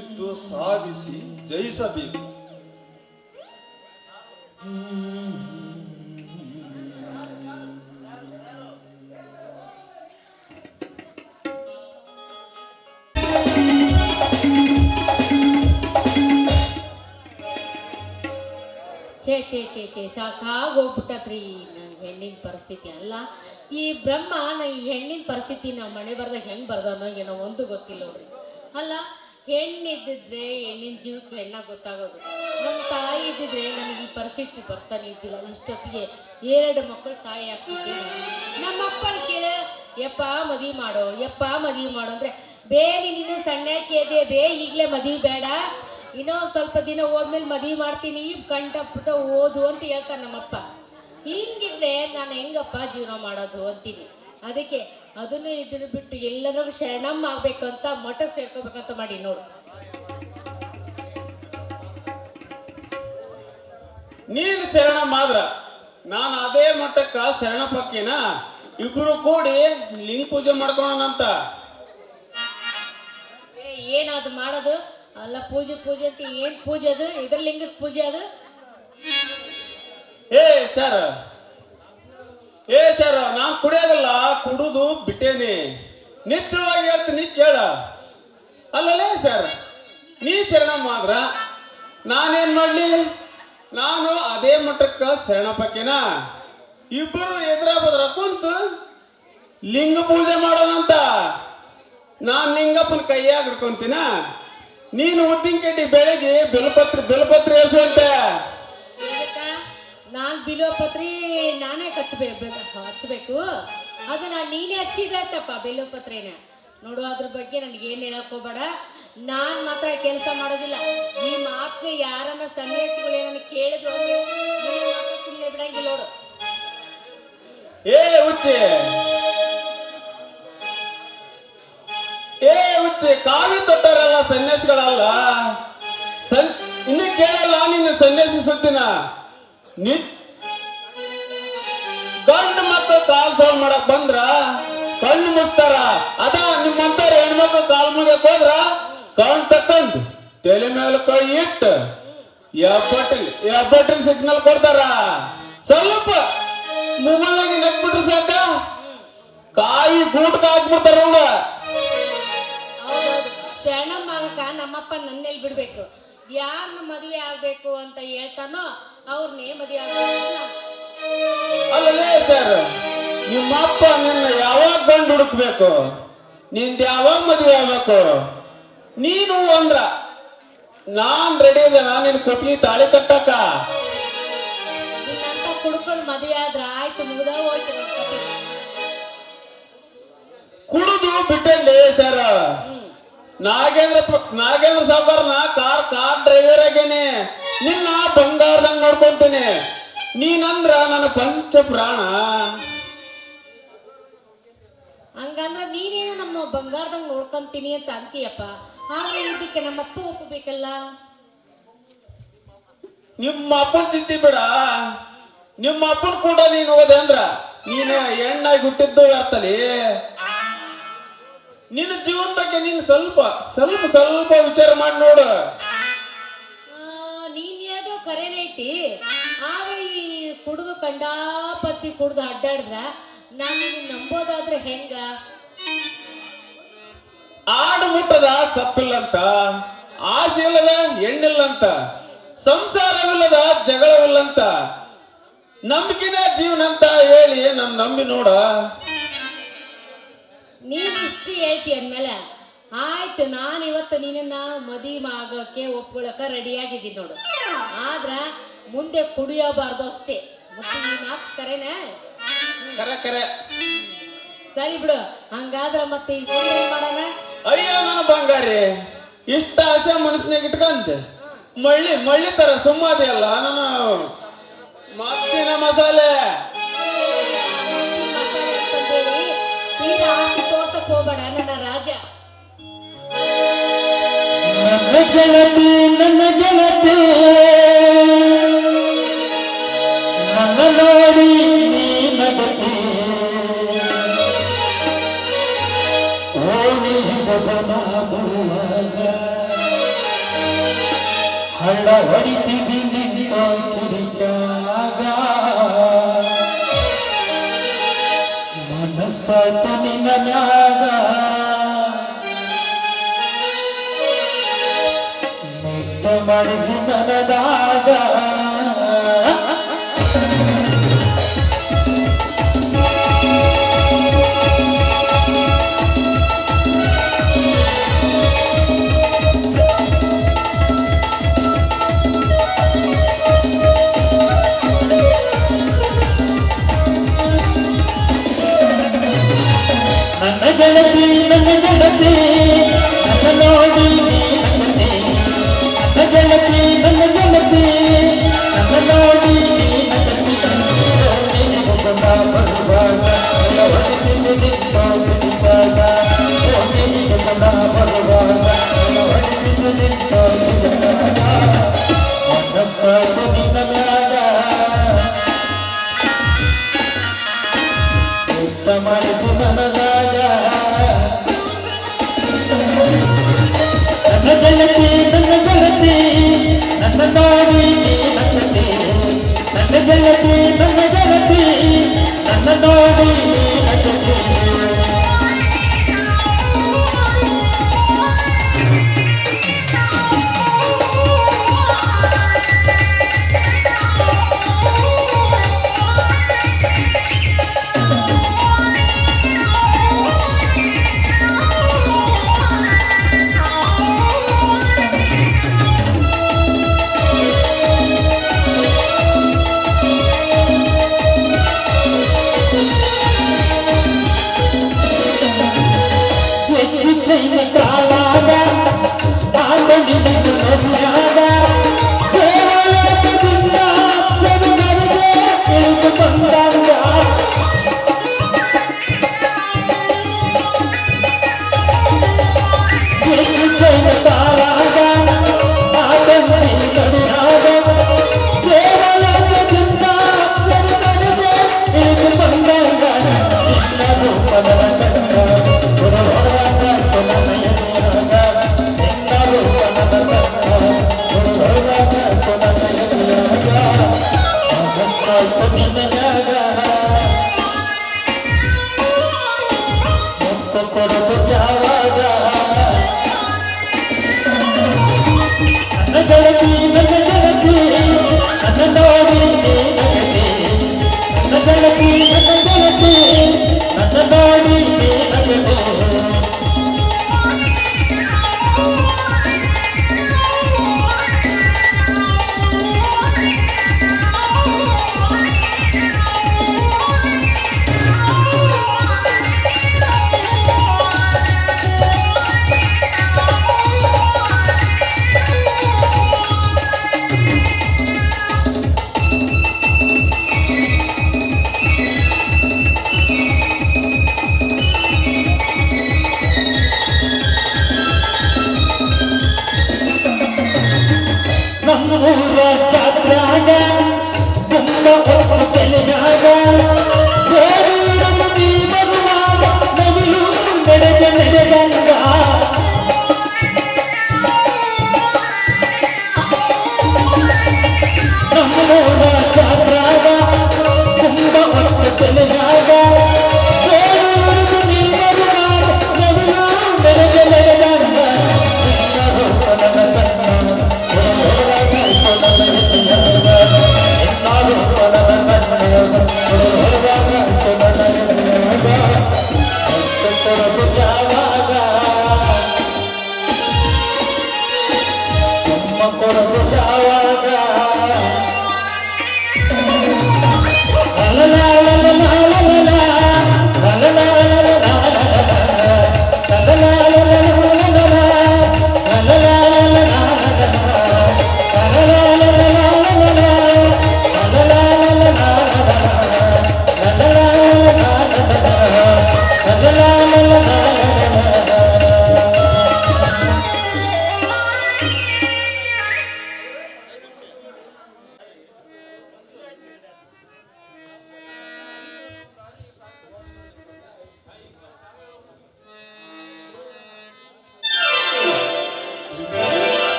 ಇದ್ದು ಸಾಧಿಸಿ ಜಯಿಸಬೇಕು. ಛೇ ಸಾಕಾಗೋಗ್ಬಿಟ್ಟತ್ರಿ ನನ್ನ ಹೆಣ್ಣಿನ ಪರಿಸ್ಥಿತಿ. ಅಲ್ಲ, ಈ ಬ್ರಹ್ಮ ಈ ಹೆಣ್ಣಿನ ಪರಿಸ್ಥಿತಿ ನಾವು ಮನೆ ಬರ್ದಾಗ ಹೆಂಗೆ ಬರ್ದನೋ ಏನೋ ಒಂದು ಗೊತ್ತಿಲ್ಲ ನೋಡ್ರಿ. ಅಲ್ಲ, ಹೆಣ್ಣಿದ್ದಿದ್ರೆ ಹೆಣ್ಣಿನ ಜೀವಕ್ಕೆ ಹೆಣ್ಣಾಗ ಗೊತ್ತಾಗೋದು. ನಮ್ಮ ತಾಯಿ ಇದ್ದಿದ್ರೆ ನನಗೆ ಈ ಪರಿಸ್ಥಿತಿ ಬರ್ತಾನೆ ಇದ್ದಿಲ್ಲ. ಇಷ್ಟೊತ್ತಿಗೆ 2 ಮಕ್ಕಳು ತಾಯಿ ಆಗ್ತಿದ್ದೆ. ನಮ್ಮಪ್ಪನ ಕೇಳ, ಯಪ್ಪ ಮದುವೆ ಮಾಡೋ, ಯಪ್ಪ ಮದುವೆ ಮಾಡೋ ಅಂದರೆ, ಬೇ ನೀನು ಸಣ್ಣಕ್ಕೆ ಎದೆ ಬೇ, ಈಗಲೇ ಮದುವೆ ಬೇಡ, ಇನ್ನೊಂದು ಸ್ವಲ್ಪ ದಿನ ಹೋದ್ಮೇಲೆ ಮದುವೆ ಮಾಡ್ತೀನಿ, ಕಂಟಪುಟ ಓದು ಅಂತ ಹೇಳ್ತಾನೆ ನಮ್ಮಪ್ಪ. ಹಿಂಗಿದ್ರೆ ನಾನು ಹೆಂಗಪ್ಪ ಜೀವನ ಮಾಡೋದು ಅಂತೀನಿ. ಅದಕ್ಕೆ ಅದನ್ನು ಇದನ್ನು ಬಿಟ್ಟು ಎಲ್ಲರಿಗೂ ಶರಣಮ್ಮ ಆಗ್ಬೇಕು ಅಂತ ಮಠಕ್ಕೆ ಸೇರ್ಕೋಬೇಕಂತ ಮಾಡಿ ನೋಡು. ನೀನು ಶರಣಮ್ಮ ಆದ್ರ ನಾನು ಅದೇ ಮಠಕ್ಕ ಶರಣ ಪಕ್ಕಿನ ಇಬ್ರು ಕೂಡಿ ಲಿಂಗ ಪೂಜೆ ಮಾಡ್ಕೊಳೋಣಂತ. ಏನಾದ್ರು ಮಾಡೋದು ಅಲ್ಲ, ಪೂಜೆ ಅಂತ ಏನ್ ಪೂಜೆ ಅದು? ಇದ್ರ ಲಿಂಗದ ಪೂಜೆ ಅದು? ಏ ಸರ್ ನಾನ್ ಕುಡಿಯೋದಿಲ್ಲ, ಕುಡುದು ಬಿಟ್ಟೇನಿ. ನಿಶ್ಚಯವಾಗಿ ಹೇಳ್ತೀನಿ, ಕೇಳ. ಅಲ್ಲಲೇ ಸರ್, ನೀ ಶರಣಮ್ಮ ಆದ್ರ ನಾನೇನ್ ಮಾಡ್ಲಿ? ನಾನು ಅದೇ ಮಠಕ್ಕ ಶರಣ ಪಕ್ಕಿನ ಇಬ್ಬರು ಎದುರ ಬದ್ರ ಕುಂತು ಲಿಂಗ ಪೂಜೆ ಮಾಡೋಣಂತ. ನಾನ್ ಲಿಂಗಪ್ಪನ ಕೈಯಾಗ ಹಿಡ್ಕೊಂತೀನ, ನೀನು ಉದ್ದಿನ ಕಡ್ಡಿ ಬೆಳಗ್ಗೆ ಬೆಲಪತ್ರಿ ಎಸುವಂತೆ. ನಾನ್ ಬಿಲ್ವಪತ್ರಿ ನಾನೇ ಹಚ್ಬೇಕು. ಅದನ್ನ ನೀನೇ ಹಚ್ಚಿದ್ರತ್ತಪ್ಪ ಬಿಲ್ವಪತ್ರಿನ. ನೋಡು, ಅದ್ರ ಬಗ್ಗೆ ನನಗೆ ಏನ್ ಹೇಳಕ್ ಹೋಗ್ಬೇಡ. ನಾನ್ ಮಾತ್ರ ಕೆಲಸ ಮಾಡೋದಿಲ್ಲ. ಈ ಮಾತನ್ನ ಯಾರನ್ನ ಸನ್ಯಾಸಿಗಳು ಏನನ್ನ ಕೇಳಿದ್ರು ಮಾತ್ರ ಸುಮ್ಮನೆ ಬಿಡಂಗಿಲ್ಲ ನೋಡು. ಹುಚ್ಚಿ ಕಾವಿ ತೊಟ್ಟವರೆಲ್ಲ ಸನ್ಯಾಸಿಗಳಲ್ಲ. ಇನ್ನು ಕೇಳಲ್ಲ ನಿನ್ನ ಸನ್ಯಾಸಿ ಸುದ್ದಿನ. ಗಂಡು ಮಕ್ಕಳು ಕಾಲ್ ಸೋಲ್ ಮಾಡಕ್ ಬಂದ್ರ ಕಣ್ಣು ಮುಚ್ತಾರ. ಅದ ನಿಮ್ಮಂತವ್ರ ಹೆಣ್ಮಕ್ಳು ಕಾಲ್ ಮುಗಿಯಕ್ ಹೋದ್ರ ಕಣ್ ತಕೊಂಡ್ ತಲೆ ಮೇಲೆ ಕೈ ಇಟ್ಟು ಎಬ್ಬಟ್ರಿ ಸಿಗ್ನಲ್ ಕೊಡ್ತಾರ. ಸ್ವಲ್ಪ ಮುಗುಳಾಗಿ ನಕ್ಬಿಟ್ರೆ ಸಾಕ, ಕಾಯಿ ಗೂಟ್ಕ ಹಾಕ್ಬಿಡ್ತಾರ ನೋಡ. ಹೌದೌದು, ಶರಣಮ್ಮ ಆಗಕ್ಕ ನಮ್ಮಪ್ಪ ನನ್ನೆಲ್ಲಿ ಬಿಡ್ಬೇಕು. ಯಾರನ್ನ ಮದುವೆ ಆಗ್ಬೇಕು ಅಂತ ಹೇಳ್ತಾನೋ ಅವ್ರನ್ನೇ ಮದುವೆ ಆಗ್ಬೇಕು. ಅಲ್ಲಲೇ ಸರ್, ನಿಮ್ಮ ಅಪ್ಪ ನಿನ್ನ ಯಾವಾಗ ಗಂಡು ಹುಡುಕ್ಬೇಕು, ನಿಂದ ಯಾವಾಗ ಮದುವೆ ಆಗ್ಬೇಕು? ನೀನು ಅಂದ್ರ ನಾನ್ ರೆಡಿ ಇದೆ, ನಾನು ನಿನ್ ಕೊಟ್ಟಿಗೆ ತಾಳಿ ಕಟ್ಟಕ. ನಿನ್ನಂತ ಕುಡ್ಕೊಂಡು ಮದುವೆ ಆದ್ರ ಆಯ್ತು, ಮುಗ್ದ ಹೋಯ್ತು. ಕುಡುದು ಬಿಟ್ಟಲ್ಲಿ ಸರ್. ನಾಗೇಂದ್ರ ಸಾವುಕಾರನ ಕಾರ್ ಡ್ರೈವರ್ ಆಗೇನೆ, ನಿನ್ನ ಬಂಗಾರದಂಗ್ ನೋಡ್ಕೊಂತೇನೆ. ನೀನಂದ್ರ ನನ್ನ ಪಂಚ ಪ್ರಾಣ. ಹಂಗಂದ್ರ ನೀನೇನು ನಮ್ಮ ಬಂಗಾರದಂಗ್ ನೋಡ್ಕೊಂತೀನಿ ಅಂತ ಅಂತೀಯಪ್ಪ. ಆದ್ರೆ ಇದಕ್ಕೆ ನಮ್ಮಪ್ಪ ಒಪ್ಪಬೇಕಲ್ಲ. ನಿಮ್ಮ ಅಪ್ಪನ ಚಿಂತೆ ಬಿಡ. ನಿಮ್ಮ ಅಪ್ಪನ ಕೂಡ ನೀನು ಹೋದೆ ಅಂದ್ರ ನೀನು ಹೆಣ್ಣಾಗಿ ಹುಟ್ಟಿದ್ದು ಅರ್ಥಲಿ. ನಿನ್ನ ಜೀವನ ಬಗ್ಗೆ ನೀನು ಸ್ವಲ್ಪ ಸ್ವಲ್ಪ ಸ್ವಲ್ಪ ವಿಚಾರ ಮಾಡಿ ನೋಡು. ನೀನ್ ಯಾವ್ದೋ ಕರೆನೈತಿ. ಆಗ ಈ ಕುಡ್ದು ಕಂಡಾಪತ್ತಿ ಕುಡ್ದು ಅಡ್ಡಾಡಿದ್ರ ನಾನು ನಂಬೋದಾದ್ರೆ ಹೆಂಗ? ಆಡು ಮುಟ್ಟದ ಸಪ್ಪಿಲ್ಲಂತ, ಆಸೆ ಇಲ್ಲದ ಹೆಣ್ಣಿಲ್ಲಂತ, ಸಂಸಾರವಿಲ್ಲದ ಜಗಳವಿಲ್ಲಂತ. ನಂಬಿಕೆನೇ ಜೀವನ ಅಂತ ಹೇಳಿ ನನ್ ನಂಬಿ ನೋಡ. ನೀನ್ ಇಷ್ಟು ಹೇಳ್ತಿ ಅಂದ್ಮೇಲೆ ಆಯ್ತು, ನಾನು ಇವತ್ತು ನಿನ್ನ ಮದುವೆ ಆಗೋಕೆ ಒಪ್ಕೊಳಕ ರೆಡಿಯಾಗಿದ್ದೀನಿ ನೋಡು. ಆದ್ರ ಮುಂದೆ ಕುಡಿಯಬಾರ್ದು ಅಷ್ಟೇ. ಮತ್ತೆ ಈ ಮಾತು ಕರೆನೇ? ಕರೆ ಕರೆ. ಸರಿ ಬಿಡು, ಹಂಗಾದ್ರ ಮತ್ತೆ ಈಗ ಏನ್ ಮಾಡೋಣ? ಅಯ್ಯೋ ನನ್ನ ಬಂಗಾರಿ, ಇಷ್ಟ ಆಸೆ ಮನಸ್ಸಿನಾಗ ಇಟ್ಕಂತೆ ಮಳ್ಳಿ ಮಳ್ಳಿ ತರ ಸುಮ್ಮದಿ ಅಲ್ಲ ನಾನು ಮತ್ತಿನ ಮಸಾಲೆ. ಅಂತಂದೇಳಿ ತೀರಾ ಆಸ್ತಿ ತೋರ್ಸಕ್ ಹೋಗ್ಬೇಡ ನನ್ನ ರಾಜ. ನನ್ನ ಗೆಳತಿ ನನ್ನ ನೋಡಿ ನೀ ನಗತಿ ಓಣಿದನ ಬರುವಾಗ ಹಳ್ಳ ಹೊಡಿತಿದಿ ನಿಂತ ಕಿಡಿಕಾಗ ಮನಸ್ಸಾಯ್ತ ನಿನ್ನ ಮ್ಯಾಗ ನಿಟ್ಟ ಮಾಡಿದಿ ನನದಾಗ ನನ್ನ ಗೆಳತಿ ನನ್ನ ನೋಡಿ ನೀ ನಗತಿ ನನ್ನ ಗೆಳತಿ ನನ್ನ ನೋಡಿ ನೀ ನಗತಿ ಬರುವಾಗ ಹೊಡಿತಿದ್ದು ನಿಂತ ಕಿಡಿದಾಗ ಬರುವಾಗ ಹೊಡಿತಿದ್ದು ನಿಂತ ಕಿಡಿದಾಗ ಮನಸ್ಸಾಯ್ತು ನಿನ್ನ ಮ್ಯಾಗ ಇಷ್ಟ ಮಾಡಿತು ನನಗಾಗ ನನ್ನ ಗೆಳತಿ ನನ್ನ ನೋಡಿ ನೀ ನಗತಿ ನನ್ನ ಗೆಳತಿ ನನ್ನ ನೋಡಿ ನೀ ನಗತಿ ಚೈನ ಕಾಲಾಗ ಆತನಿದ್ದು ನದಿಯಾಗ ದೇವಲೋಕದಿಂದ ಸರಿಗರಿಗೆ ಇಳಿದು ಬಂದಾಗ ಚೈನ ಕಾಲಾಗ ಆತನಿ ನದಿಯಾಗ ದೇವಲೋಕದಿಂದ ಸರಿಗರಿಗೆ ಇಳಿದು ಬಂದಾಗ ನಿನ್ನ ರೂಪದ ಕೊಡದು ಯಾವಾಗ ನನ್ನ ಗೆಳತಿ ನನ್ನ ನೋಡಿ ನಗತಿ ನನ್ನ ಗೆಳತಿ ನನ್ನ ನೋಡಿ ನಗತಿ ನಮ್ಮೂರ ಜಾತ್ರಾಗ ತುಂಬ ಹೊತ್ತು ತೆಲಿನಾಗ ಮದಿ ಬರುವಾಗ ನವಿಲು ನಡೆದಂಗ ನಮ್ಮೂರ ಜಾತ್ರಾಗ ತುಂಬ ಹೊತ್ತು ತೆಲಿನಾಗ ಮದಿ ಬರುವಾಗ ನವಿಲು ನಡೆದಂಗ ನನ್ನ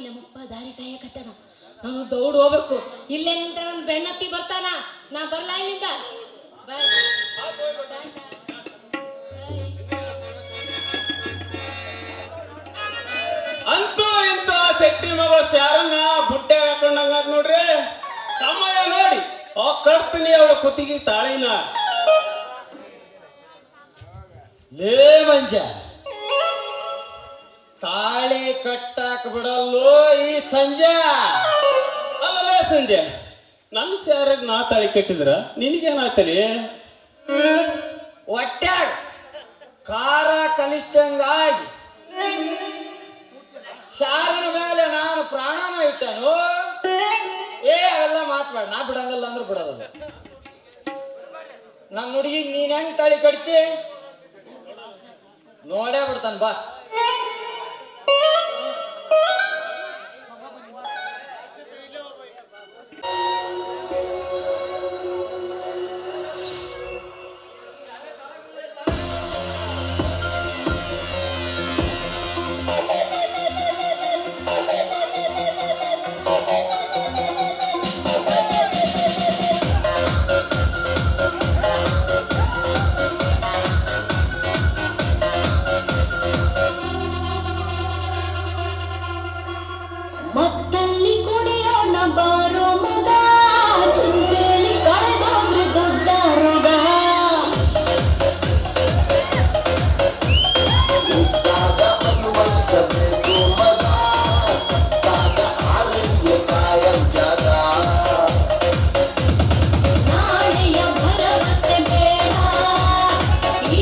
ನಮ್ಮಪ್ಪ ದಾರಿ ಕಾಯಕತ್ತಾನ. ನಾನು ದೌಡ್ ಹೋಗ್ಬೇಕು. ಇಲ್ಲೇ ನಿಂತ ನನ್ನ ಬೆನ್ನತ್ತಿ ಬರ್ತಾನ. ನಾ ಬರ್ಲಾ ಇಲ್ಲಿಂದ. ಬಾಯ್. ಅಂತೂ ಇಂತ ಶೆಟ್ಟಿ ಮಗಳು ಶಾರನ್ನ ಬುಟ್ಟೆ ಹಾಕೊಂಡಂಗ ನೋಡ್ರಿ. ಸಮಯ ನೋಡಿ ಕಟ್ತೀನಿ ಅವಳ ಕುತ್ತಿಗೆ ತಾಳಿನ. ಲೇ ಮಂಜ, ತಾಳಿ ಕಟ್ಟಾಕ ಬಿಡಲ್ಲೋ ಈ ಸಂಜೆ. ಅಲ್ಲಲೇ ಸಂಜೆ, ನನ್ನ ಶಾರಗ್ ನಾ ತಾಳಿ ಕಟ್ಟಿದ್ರ ನಿನಗೇನಾಯ್ತಲಿ? ಹೊಟ್ಯಾಗ ಖಾರ ಕಲಿಸ್ದಂಗಾಗಿ ಶಾರನ ಮೇಲೆ ನಾನು ಪ್ರಾಣನ ಇಟ್ಟನು. ಅವೆಲ್ಲ ಮಾತ್ಬೇಡ, ನಾ ಬಿಡಂಗಲ್ಲ ಅಂದ್ರೆ ಬಿಡೋದು. ನನ್ನ ಹುಡುಗಿಗೆ ನೀನ್ ಹೆಂಗ್ ತಾಳಿ ಕಟ್ತಿ ನೋಡೇ ಬಿಡ್ತಾನ ಬಾ. ಮತ್ತಲ್ಲಿ ಕುಡಿಯೋಣ ಬಾರೋ ಮಗ, ಚಿಂತೆಲಿ ಕಳೆದೋದ್ರೆ ದೊಡ್ಡ ರೋಗ. ಇದ್ದಾಗ ಅನುಭವಿಸಬೇಕು ಮಗ, ಸತ್ತಾಗ ಆರಣ್ಯ ಕಾಯಂ ಜಾಗ. ನಾಳೆಯ ಭರವಸೆ ಬೇಡ,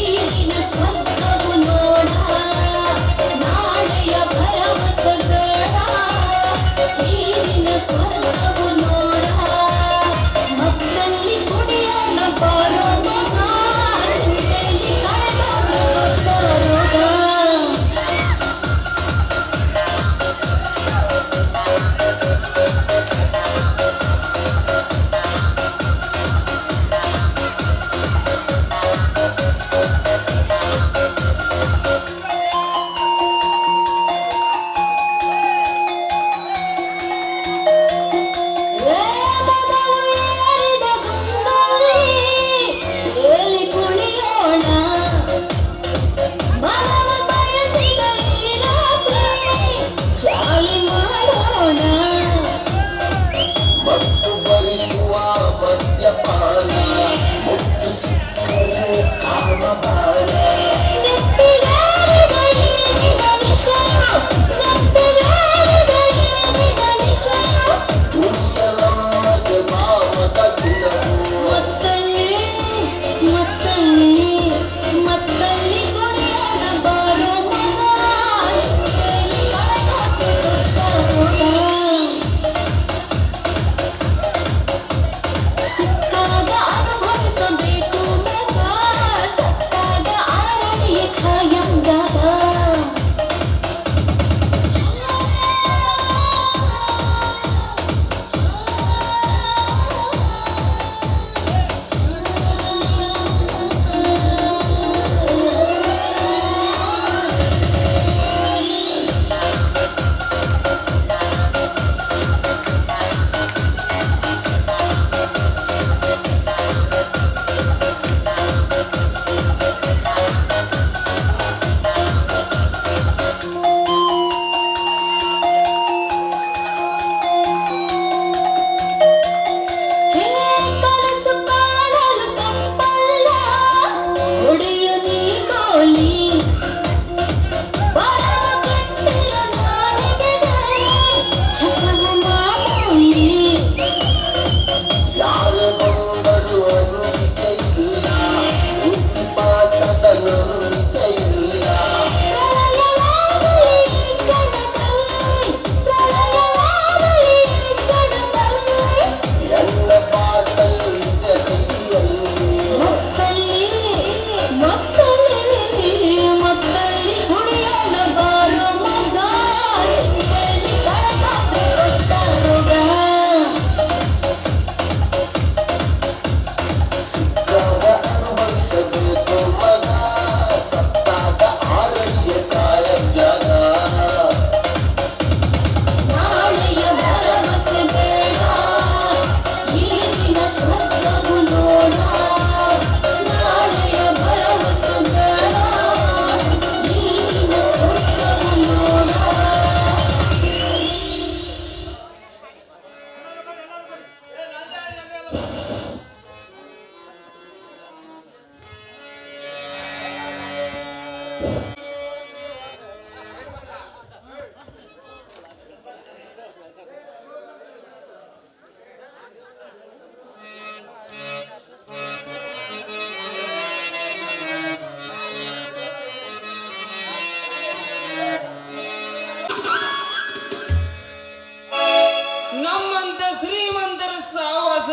ಈಗಿನ ಸ್ವರ್ಗವು ನೋಡ. ನಾಳೆಯ ಭರವಸೆ ಬೇಡ, ಈಗಿನ ಸ್ವರ್ಗವು ನೋಡ.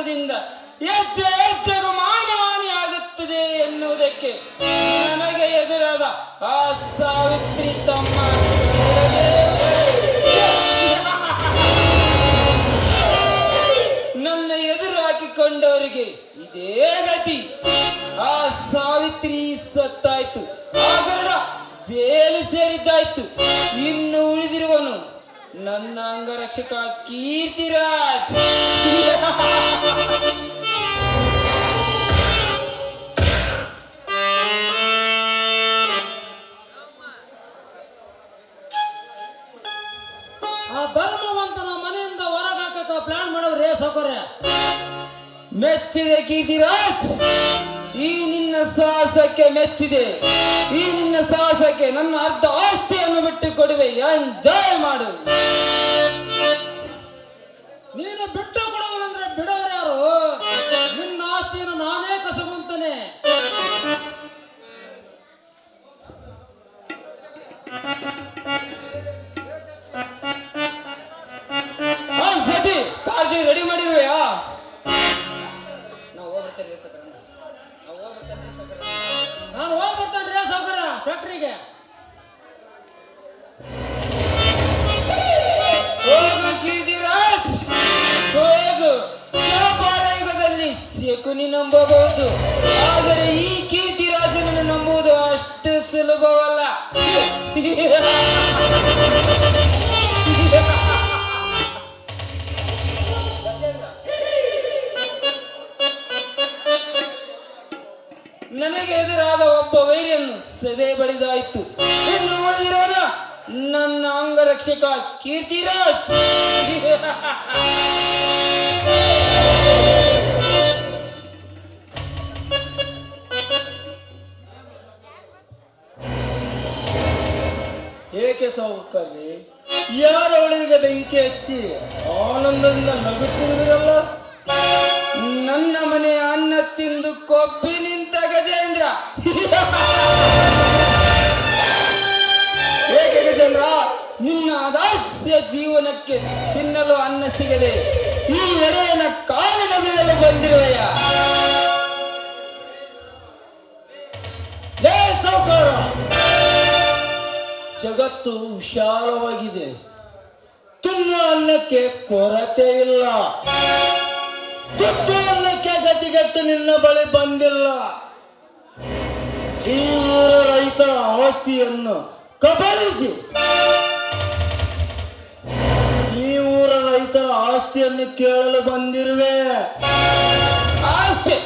ಸಾಹಸದಿಂದ ಹೆಜ್ಜೆ ಹೆಜ್ಜೆಗೂ ಮಾನಹಾನಿ ಆಗುತ್ತದೆ ಎನ್ನುವುದಕ್ಕೆ ನನಗೆ ಎದುರಾದ ಆ ಸಾವಿತ್ರಿ ತಮ್ಮ ನನ್ನ ಎದುರು ಹಾಕಿಕೊಂಡವರಿಗೆ ಇದೇ ಗತಿ. ಆ ಸಾವಿತ್ರಿ ಸತ್ತಾಯ್ತು, ಆಗರ ಜೈಲು ಸೇರಿದ್ದಾಯ್ತು. ಇನ್ನು ಉಳಿದಿರುವನು ನನ್ನ ಅಂಗರಕ್ಷಕ ಕೀರ್ತಿರಾಜ್. ಆ ಧರ್ಮವಂತನ ಮನೆಯಿಂದ ಹೊರಗಾಕಕ ಪ್ಲಾನ್ ಮಾಡೋರೇ ಸೌಕರ್ಯ. ಮೆಚ್ಚಿದೆ ಕೀರ್ತಿರಾಜ್, ಈ ನಿನ್ನ ಸಾಹಸಕ್ಕೆ ಮೆಚ್ಚಿದೆ. ಈ ನಿನ್ನ ಸಾಹಸಕ್ಕೆ ನನ್ನ ಅರ್ಧ ಆಸ್ತಿಯನ್ನು ಬಿಟ್ಟು ಕೊಡುವೆ. ಎಂಜಾಯ್ ಮಾಡು. ನೀನು ಬಿಟ್ಟು ಕೊಡುವಂದ್ರೆ ಬಿಡೋರು ಯಾರು? ನಿನ್ನ ಆಸ್ತಿಯನ್ನು ನಾನೇ ಕಸಗುಂತಾನೆ. ಸತಿ ಪಾರ್ಟಿ ರೆಡಿ ಮಾಡಿರುವೆಯಾ? ನಾನು ಹೋಗ್ಬರ್ತೇನೆ ರೇ ಸೌಕರ್ಯ ಫ್ಯಾಕ್ಟ್ರಿಗೆ. ಹೋಗು ಕೀರ್ತಿರಾಜ್, ಹೋಗು. ವ್ಯಾಪಾರ ಯುಗದಲ್ಲಿ ಶಕುನಿ ನಂಬಬಹುದು, ಆದರೆ ಈ ಕೀರ್ತಿರಾಜನನ್ನು ನಂಬುವುದು ಅಷ್ಟು ಸುಲಭವಲ್ಲ. ನನಗೆ ಎದುರಾದ ಒಬ್ಬ ವೈರಿಯನ್ನು ಸದೆ ಬಡಿದಾಯಿತು. ಇನ್ನು ಉಳಿದಿರುವನ ನನ್ನ ಅಂಗರಕ್ಷಕ ಕೀರ್ತಿರಾಜ್. ಏಕೆ ಸಾವುಕಾರಿ, ಯಾರ ಒಳಗೆ ಬೆಂಕಿ ಹಚ್ಚಿ ಆನಂದದಿಂದ ನಗುತ್ತಿರುವುದಲ್ಲ? ನನ್ನ ಮನೆಯ ಅನ್ನ ತಿಂದು ಕೊಬ್ಬಿ ನಿಂತ ಗಜೇಂದ್ರ. ಏಕೆ ಗಜೇಂದ್ರ, ನಿನ್ನ ಅದಾಸ್ಯ ಜೀವನಕ್ಕೆ ತಿನ್ನಲು ಅನ್ನ ಸಿಗದೆ ಈ ಎಡೆಯನ ಕಾಲಿನ ಮೇಲೆ ಬಂದಿರುವೆಯ? ಲೇ ಸಾವುಕಾರ, ಜಗತ್ತು ವಿಶಾಲವಾಗಿದೆ, ತಿನ್ನೋ ಅನ್ನಕ್ಕೆ ಕೊರತೆ ಇಲ್ಲ. ತುತ್ತು ಅನ್ನಕ್ಕೆ ಗತಿಗೆಟ್ಟು ನಿನ್ನ ಬಳಿ ಬಂದಿಲ್ಲ. ಈ ಊರ ರೈತರ ಆಸ್ತಿಯನ್ನು ಕಬಳಿಸಿ, ಈ ಊರ ರೈತರ ಆಸ್ತಿಯನ್ನು ಕೇಳಲು ಬಂದಿರುವೆ. ಆಸ್ತಿ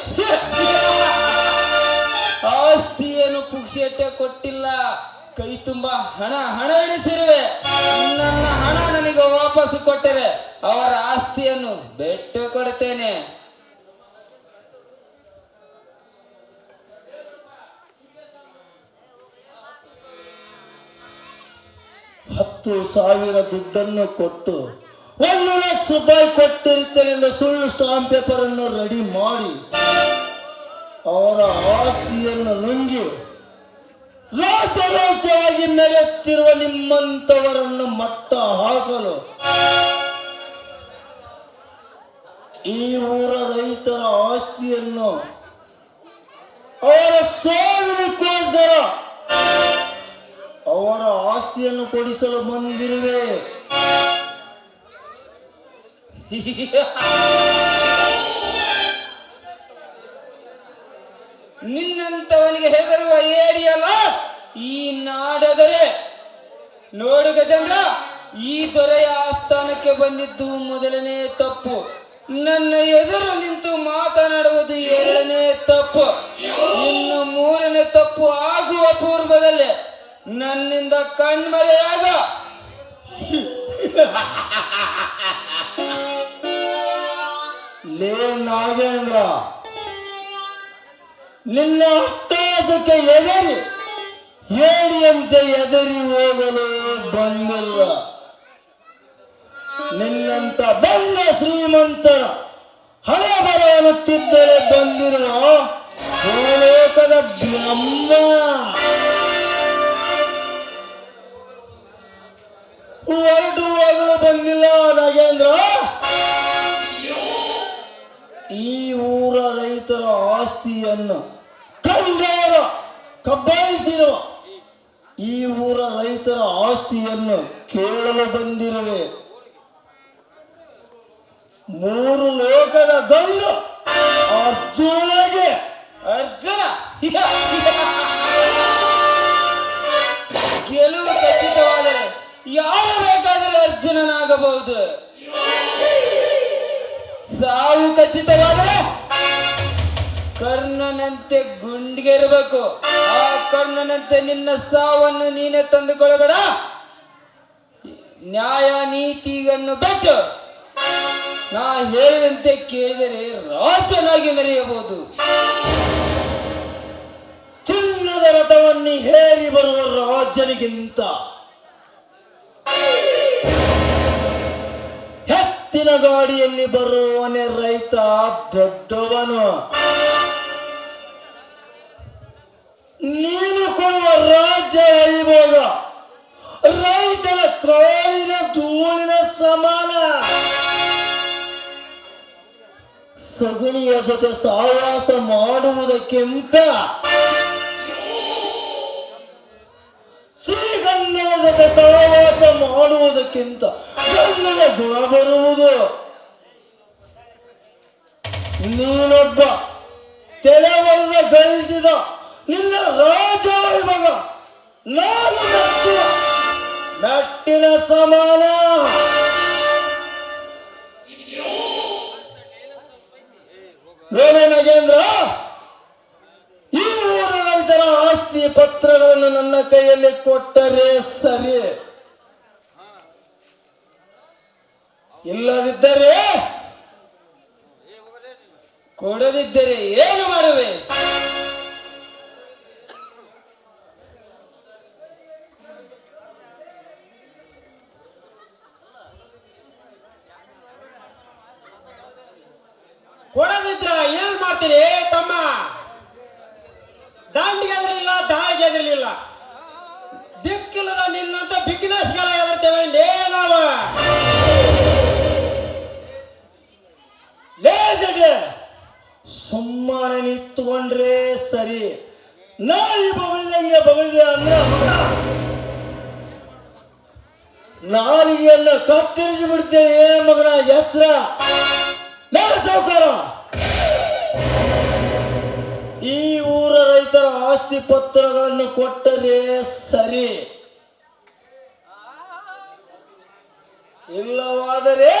ಆಸ್ತಿಯನ್ನು ಪುಕ್ಷೇಟೆ ಕೊಟ್ಟಿಲ್ಲ, ಕೈ ತುಂಬಾ ಹಣ ಎಣಿಸಿರುವೆ. ನನ್ನ ಹಣ ನನಗೆ ವಾಪಸ್ ಕೊಟ್ಟರೆ ಅವರ ಆಸ್ತಿಯನ್ನು ಬಿಟ್ಟು ಕೊಡುತ್ತೇನೆ. 10,000 ದುಡ್ಡನ್ನು ಕೊಟ್ಟು 1,00,000 ರೂಪಾಯಿ ಕೊಟ್ಟಿರುತ್ತೇನೆಂದು ಸುಳ್ಳು ಸ್ಟಾಂಪ್ ಪೇಪರ್ ಅನ್ನು ರೆಡಿ ಮಾಡಿ ಅವರ ಆಸ್ತಿಯನ್ನು ನುಂಗಿ ರಾಜರಾಜ್ಯವಾಗಿ ಮೆರೆಯುತ್ತಿರುವ ನಿಮ್ಮಂತವರನ್ನು ಮಟ್ಟ ಹಾಕಲು ಈ ಊರ ರೈತರ ಆಸ್ತಿಯನ್ನು ಅವರ ಸಾವಿನಕ್ಕೋಸ್ಕರ ಅವರ ಆಸ್ತಿಯನ್ನು ಕೊಡಿಸಲು ಬಂದಿರುವೆ. ನಿನ್ನಂತವನಿಗೆ ಹೆದರುವ ಏಡಿಯಲ್ಲ ಈ ನಾಡದರೆ. ನೋಡು ಗಜೇಂದ್ರ, ಈ ದೊರೆಯ ಆಸ್ಥಾನಕ್ಕೆ ಬಂದಿದ್ದು ಮೊದಲನೇ ತಪ್ಪು. ನನ್ನ ಎದುರು ನಿಂತು ಮಾತನಾಡುವುದು 2ನೇ ತಪ್ಪು. ಇನ್ನು 3ನೇ ತಪ್ಪು ಆಗುವ ಪೂರ್ವದಲ್ಲೇ ನನ್ನಿಂದ ಕಣ್ಮರೆಯಾಗ. ಲೇ ನಾಗೇಂದ್ರ, ನಿನ್ನ ಅಟ್ಟಹಾಸಕ್ಕೆ ಎದರಿ ಏಡಿಯಂತೆ ಎದರಿ ಹೋಗಲು ಬಂದಿಲ್ಲ. ನಿನ್ನಂತ ಬಂದ ಶ್ರೀಮಂತರ ಹಣೆ ಬರವನ್ನು ತಿದ್ದರೆ ಬಂದಿರುವ ಭೂಲೋಕದ ಬ್ರಹ್ಮ ಹೊರಟು ಹೋಗಲು ಬಂದಿಲ್ಲ. ನಾಗೇಂದ್ರ, ಈ ಆಸ್ತಿಯನ್ನು ಕಂಡವರ ಕಬಳಿಸಿರುವ ಈ ಊರ ರೈತರ ಆಸ್ತಿಯನ್ನು ಕೇಳಲು ಬಂದಿರುವೆ. 3 ಲೋಕದ ಗಂಡು ಅರ್ಜುನನಿಗೆ ಅರ್ಜುನ ಗೆಲುವು ಖಚಿತವಾದರೆ ಯಾರು ಬೇಕಾದರೆ ಅರ್ಜುನನಾಗಬಹುದು. ಸಾವು ಖಚಿತವಾದರೆ ಕರ್ಣನಂತೆ ಗುಂಡಿಗೆರಬೇಕು. ಆ ಕರ್ಣನಂತೆ ನಿನ್ನ ಸಾವನ್ನು ನೀನೇ ತಂದುಕೊಳ್ಳಬೇಡ. ನ್ಯಾಯ ನೀತಿಯನ್ನು ಬಿಟ್ಟು ನಾ ಹೇಳಿದಂತೆ ಕೇಳಿದರೆ ರಾಜನಾಗಿ ಮೆರೆಯಬಹುದು. ಚಿನ್ನದ ರಥವನ್ನು ಹೇರಿ ಬರುವ ರಾಜನಿಗಿಂತ ಎತ್ತಿನ ಗಾಡಿಯಲ್ಲಿ ಬರುವವನೇ ರೈತ ದೊಡ್ಡವನು. ನೀನು ಕೊಡುವ ರಾಜ್ಯ ವೈಭೋಗ ರೈತರ ಕಾಲಿನ ಧೂಳಿನ ಸಮಾನ. ಸಗಣಿಯ ಜೊತೆ ಸಹವಾಸ ಮಾಡುವುದಕ್ಕಿಂತ ಶ್ರೀಗಂಧದ ಜೊತೆ ಸಹವಾಸ ಮಾಡುವುದಕ್ಕಿಂತ ಗಂಧದ ಗುಣ ಬರುವುದು. ನೀನೊಬ್ಬ ತಲೆ ಒಡೆದ ಗಳಿಸಿದ ನಿನ್ನ ರಾಜ ವೈಭವ ನಾನು ಮೆಟ್ಟಿನ ಸಮಾನ. ನೋಡು ನಾಗೇಂದ್ರ, ಈ ಊರ ರೈತರ ಆಸ್ತಿ ಪತ್ರಗಳನ್ನು ನನ್ನ ಕೈಯಲ್ಲಿ ಕೊಟ್ಟರೆ ಸರಿ, ಇಲ್ಲದಿದ್ದರೆ ಕೊಡದಿದ್ದರೆ ಏನು ಮಾಡುವೆ? ಕೊಡದಿದ್ರ ಏನ್ ಮಾಡ್ತೀರಿ ತಮ್ಮ? ದಾಂಡಿಗೆ ಎದರಲಿಲ್ಲ, ದಾಳಿಗೆ ಎದರಲಿಲ್ಲ, ದಿಕ್ಕಿಲ್ಲದ ನಿನ್ನಂತ ಬಿಗ್ನೆಸ್ಗಳ ಎದರ್ತೇವೆ ನಾವ. ಲೇಜಗೆ ಸುಮ್ಮನೆ ನಿಂತುಕೊಂಡ್ರೆ ಸರಿ. ನಾಯಿ ಬಗಳಿದಂಗೆ ಬಗಳಿದೆ ಅಂದ್ರೆ ನಾಲಿಗೆಯನ್ನ ಕತ್ತರಿಸಿ ಬಿಡ್ತೇನೆ ಮಗನ, ಎಚ್ಚರ. ಸಾವುಕಾರ, ಈ ಊರ ರೈತರ ಆಸ್ತಿ ಪತ್ರಗಳನ್ನು ಕೊಟ್ಟರೆ ಸರಿ, ಇಲ್ಲವಾದರೆ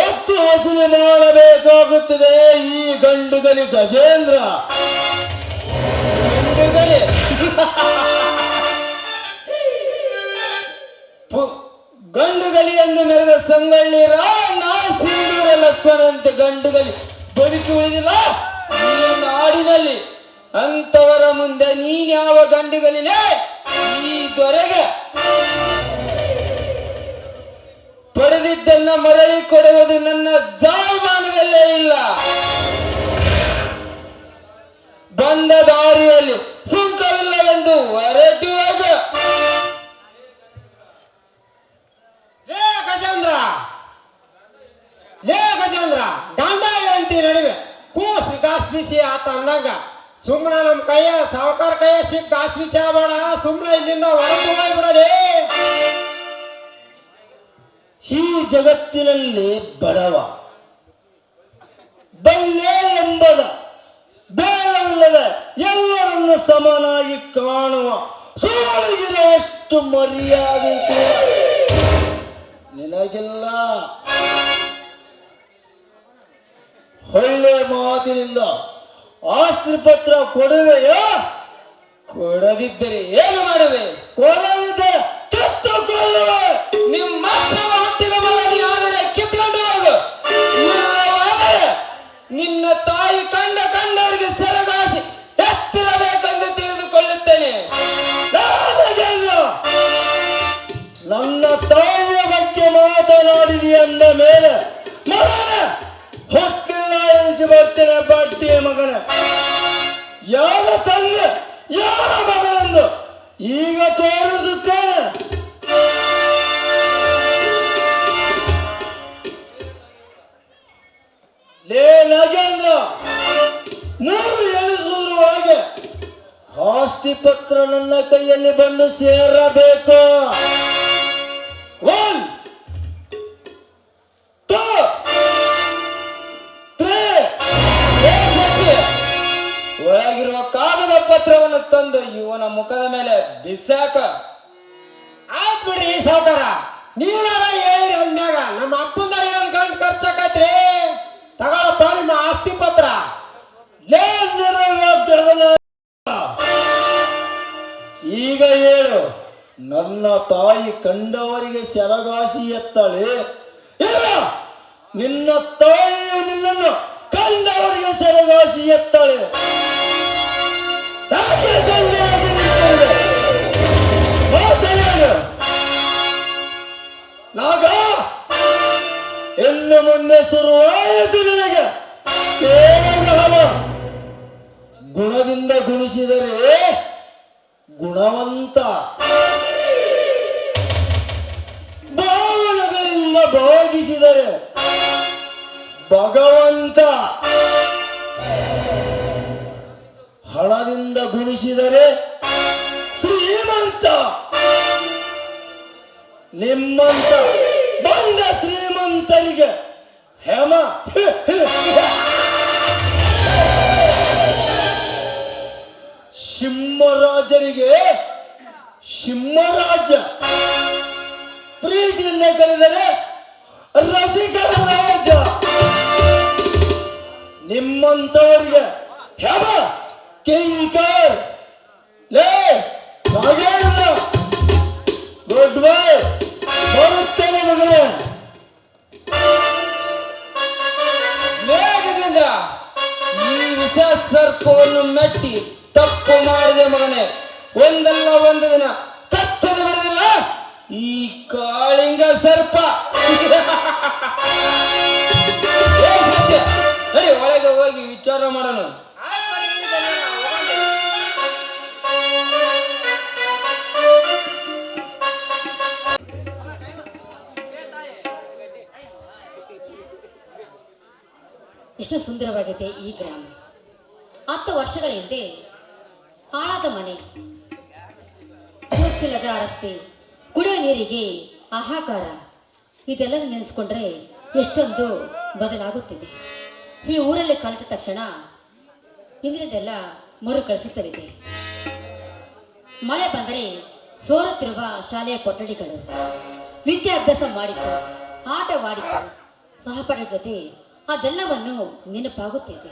ಒತ್ತು ವಸೂಲಿ ಮಾಡಬೇಕಾಗುತ್ತದೆ. ಈ ಗಂಡುಗಲಿ ಗಜೇಂದ್ರ ಗಂಡುಗಲಿ ಎಂದು ಮೆರೆದ ಸಂಗೊಳ್ಳಿ ನಾ ಸಿಂಧೂರ ಲಕ್ಷ್ಮಣಂತೆ ಗಂಡುಗಲಿ ಬದುಕಿ ಉಳಿದಿಲ್ಲ ಈ ನಾಡಿನಲ್ಲಿ. ಅಂತವರ ಮುಂದೆ ನೀನ್ಯಾವ ಗಂಡುಗಲಿನೇ? ಈ ದೊರೆಗೆ ಪಡೆದಿದ್ದನ್ನ ಮರಳಿ ಕೊಡುವುದು ನನ್ನ ಜಾಯಮಾನದಲ್ಲೇ ಇಲ್ಲ. ಬಂದ ದಾರಿಯಲ್ಲಿ ಸುಂಕವಿಲ್ಲವೆಂದು ಹೊರಟು ಹೋಗ. ಲೇ ಗಜೇಂದ್ರ, ಗಂಡ ಹೆಂಡತಿ ನಡುವೆ ಕೂಸ್ ಗಾಸ್ ಬಿಸಿ ಆತ ಅಂದಂಗ ಸುಮ್ಮನೆ ನಮ್ಮ ಕೈಯ ಸಾವುಕಾರ ಕೈಯ ಸಿಕ್ಕ ಗಾಸ್ ಬಿಸಿ ಆಗಬೇಡ. ಸುಮ್ಮನೆ ಇಲ್ಲಿಂದ ಹೊರಟು ಹೋಗ್ಬಿಡಲೇ. ಈ ಜಗತ್ತಿನಲ್ಲಿ ಬಡವ ಬಲ್ಲೆ ಎಂಬದ ಬೇಡವಿಲ್ಲದ ಎಲ್ಲರನ್ನು ಸಮನಾಗಿ ಕಾಣುವ ಸೋಲಿಗಿರುವಷ್ಟು ಮರ್ಯಾದೆ ನಿನಗಿಲ್ಲ. ಒಳ್ಳೆ ಮಾತಿನಿಂದ ಆಸ್ತಿ ಪತ್ರ ಕೊಡುವೆಯಾ? ಕೊಡದಿದ್ದರೆ ಏನು ಮಾಡುವೆ? ಕೊಡದಿದ್ದರೆ ಕಿತ್ತುಕೊಳ್ಳುವೆ. ನಿಮ್ಮ ಹುಟ್ಟಿದ ಮಗನಾದರೆ ಕಿತ್ಕೊಂಡು ಹೋಗು. ನಿನ್ನ ತಾಯಿ ಕಂಡವರಿಗೆ ಸರಗಾಸಿ ಎತ್ತಿರಬೇಕೆಂದು ತಿಳಿದುಕೊಳ್ಳುತ್ತೇನೆ. ನನ್ನ ತಾಯಿಯ ಬಗ್ಗೆ ಮಾತನಾಡಿದಿ ಅಂದ ಮೇಲೆ ಮಗನ ಹೊಕ್ಕಿನ ಎನಿಸಿ ಬರ್ತೇನೆ. ಬಡ್ಡಿಯ ಮಗನ ಯಾರ ತಂದೆ ಯಾರ ಮಗನೆಂದು ಈಗ ತೋರಿಸುತ್ತೇನೆ. ಲೇ ನಾಗೇಂದ್ರ, ಪತ್ರ ನನ್ನ ಕೈಯಲ್ಲಿ ಬಂದು ಸೇರಬೇಕು. 1 2 3 ಒಳಗಿರುವ ಕಾಗದ ಪತ್ರವನ್ನು ತಂದು ಇವನ ಮುಖದ ಮೇಲೆ ಬಿಸಾಕ. ಆಯ್ತು ಬಿಡ್ರಿ ಸಾವುಕಾರ, ನೀವಾರ ಹೇಳಿರಿ ಅಂದ್ಮ್ಯಾಗ ನಮ್ಮ ಅಪ್ಪಂದ ಏನ್ ಗಂಟು ಖರ್ಚಾಕೈತ್ರಿ? ತಗೊಳಪ್ಪ ನಿಮ್ಮ ಆಸ್ತಿ ಪತ್ರ. ಈಗ ಹೇಳು, ನನ್ನ ತಾಯಿ ಕಂಡವರಿಗೆ ಸೆರಗಾಸಿ ಎತ್ತಾಳೆ, ಇಲ್ಲ ನಿನ್ನ ತಾಯಿಯು ನಿನ್ನನ್ನು ಕಂಡವರಿಗೆ ಸೆರಗಾಸಿ ಎತ್ತಾಳೆ. ಯಾಕೆ ಸಂದೇಹಕ್ಕೆ ನಿಂತಿರುವೆ? ಮಾತನಾಡು. ನಾಗ ಇನ್ನು ಮುಂದೆ ಶುರುವಾಯಿತು ನಿನಗೆ ಕೇವಲ ಗುಣದಿಂದ ಗುಣಿಸಿದರೆ ಗುಣವಂತ, ಭಾವನೆಗಳಿಂದ ಭಾಗಿಸಿದರೆ ಭಗವಂತ, ಹಣದಿಂದ ಗುಣಿಸಿದರೆ ಶ್ರೀಮಂತ. ನಿಮ್ಮಂತ ಬಂದ ಶ್ರೀಮಂತರಿಗೆ ಹೇಮ ಸಿಂಹರಾಜರಿಗೆ ಸಿಂಹರಾಜ, ಪ್ರೀತಿಯಿಂದ ಕರೆದರೆ ರಸಿಕರ ರಾಜ. ನಿಮ್ಮಂತವರಿಗೆ ಹೇಮ ಕಿಂಕರ್. ಲೇ ನಾಗೇಂದ್ರ, ಗುಡ್ ಬೈ, ಬರುತ್ತೇನೆ ಮಗನೇ. ಗಜೇಂದ್ರ, ಈ ವಿಷ ಸರ್ಪವನ್ನು ಮೆಟ್ಟಿ ತಪ್ಪು ಮಾಡಿದೆ ಮಗನೇ. ಒಂದಲ್ಲ ಒಂದು ದಿನ ಕಚ್ಚದ ಬಿಡದಿಲ್ಲ ಈ ಕಾಳಿಂಗ ಸರ್ಪ. ಏ ಸತ್ಯ, ನಡಿ ಒಳಗೆ ಹೋಗಿ ವಿಚಾರ ಮಾಡೋಣ. ಎಷ್ಟು ಸುಂದರವಾಗಿದೆ ಈ ಗ್ರಾಮ. 10 ವರ್ಷಗಳ ಹಿಂದೆ ಹಾಳಾದ ಮನೆ, ಗೊತ್ತಿಲ್ಲದ ರಸ್ತೆ, ಕುಡಿಯುವ ನೀರಿಗೆ ಹಾಹಾಕಾರ, ಇದೆಲ್ಲ ನೆನೆಸ್ಕೊಂಡ್ರೆ ಎಷ್ಟೊಂದು ಬದಲಾಗುತ್ತಿದೆ. ಈ ಊರಲ್ಲಿ ಕಲಿತ ತಕ್ಷಣ ಇಂದಿನದೆಲ್ಲ ಮರುಕಳಿಸುತ್ತಲಿದೆ. ಮಳೆ ಬಂದರೆ ಸೋರುತ್ತಿರುವ ಶಾಲೆಯ ಕೊಠಡಿಗಳು, ವಿದ್ಯಾಭ್ಯಾಸ ಮಾಡಿತು, ಆಟವಾಡಿತು, ಸಹಪಾಠಿ ಜೊತೆ ಅದೆಲ್ಲವನ್ನು ನೆನಪಾಗುತ್ತಿದೆ.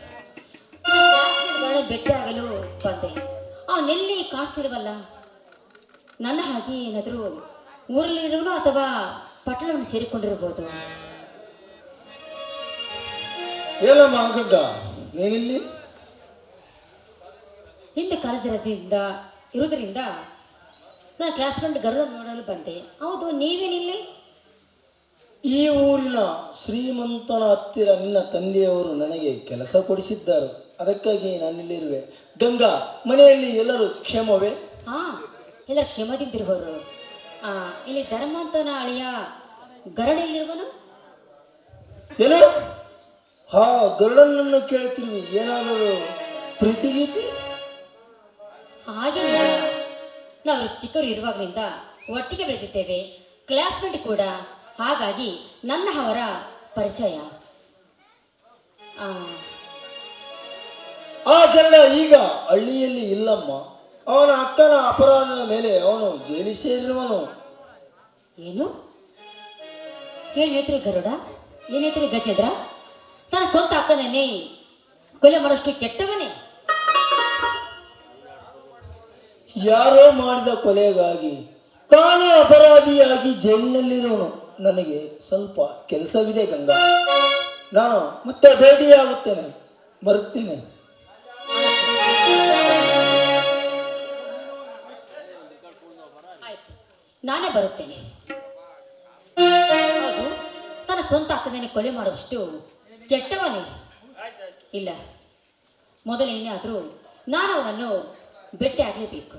ಭೇಟಿಯಾಗಲು ಬಂದೆ, ಅವನೆಲ್ಲಿ ಕಾಣಿಸ್ತಿಲ್ವಲ್ಲ. ನನ್ನ ಹಾಗೆ ಏನಾದರೂ ಊರಲ್ಲಿರೋನು ಅಥವಾ ಪಟ್ಟಣವನ್ನು ಸೇರಿಕೊಂಡಿರ್ಬೋದು. ಹೇಳಮ್ಮ ಗಂಗ, ನೀನಿಲ್ಲಿ? ಹಿಂದೆ ಕಾಲೇಜಿನಿಂದ ಇರುವುದರಿಂದ ನಾನು ಕ್ಲಾಸ್ಮೇಟ್ ಗರುಡ ನೋಡಲು ಬಂದೆ. ಹೌದು, ನೀವೇನಿಲ್ಲಿ? ಈ ಊರಿನ ಶ್ರೀಮಂತನ ಹತ್ತಿರ ನಿನ್ನ ತಂದೆಯವರು ನನಗೆ ಕೆಲಸ ಕೊಡಿಸಿದ್ದಾರೆ, ಅದಕ್ಕಾಗಿ ನಾನಿಲ್ಲಿರುವೆ. ಗಂಗಾ, ಮನೆಯಲ್ಲಿ ಎಲ್ಲರೂ ಕ್ಷೇಮವೇ? ಹಾ, ಎಲ್ಲ ಕ್ಷೇಮದಿಂದಿರುವರು. ಇಲ್ಲಿ ಧರ್ಮಂತನ ಅಳಿಯ ಗರಡಲ್ಲಿರುವನು? ಏನು? ಹಾ, ಗರುಡನನ್ನು ಕೇಳುತ್ತಿರುವಿ. ಏನಾದರೂ ಪ್ರೀತಿ ಗೀತಿ? ಹಾಗೆ ನಾವು ಚಿಕ್ಕವರು ಇರುವಾಗಲಿಂದ ಒಟ್ಟಿಗೆ ಬೆಳೆದಿದ್ದೇವೆ, ಕ್ಲಾಸ್ಮೇಟ್ ಕೂಡ. ಹಾಗಾಗಿ ನನ್ನ ಅವರ ಪರಿಚಯ. ಆ ಗರುಡ ಈಗ ಹಳ್ಳಿಯಲ್ಲಿ ಇಲ್ಲಮ್ಮ. ಅವನ ಅಕ್ಕನ ಅಪರಾಧದ ಮೇಲೆ ಅವನು ಜೈಲಿ ಸೇರಿರುವನು. ಏನು ಏನ್ ಹೇಳ್ತೀರಿ ಗರುಡ? ಏನ್ ಹೇಳ್ತೀರಿ ಗಜೇಂದ್ರ? ತನ್ನ ಸ್ವಂತ ಅಕ್ಕನೇ ಕೊಲೆ ಮಾಡೋಷ್ಟು ಕೆಟ್ಟವನೇ? ಯಾರೋ ಮಾಡಿದ ಕೊಲೆಗಾಗಿ ತಾನೇ ಅಪರಾಧಿಯಾಗಿ ಜೈಲಿನಲ್ಲಿರುವನು. ನನಗೆ ಸ್ವಲ್ಪ ಕೆಲಸವಿದೆ ಗಂಗಾ, ನಾನು ಮತ್ತೆ ಭೇಟಿಯಾಗುತ್ತೇನೆ, ಬರುತ್ತೇನೆ. ಆಯ್ತು, ನಾನೇ ಬರುತ್ತೇನೆ. ಹೌದು, ತನ್ನ ಸ್ವಂತ ಅಕ್ಕನೇ ಕೊಲೆ ಮಾಡುವಷ್ಟು ಕೆಟ್ಟವನೇ? ಇಲ್ಲ, ಮೊದಲೇನೇ ಆದರೂ ನಾನು ಅವನನ್ನು ಭೇಟಿ ಆಗಲೇಬೇಕು.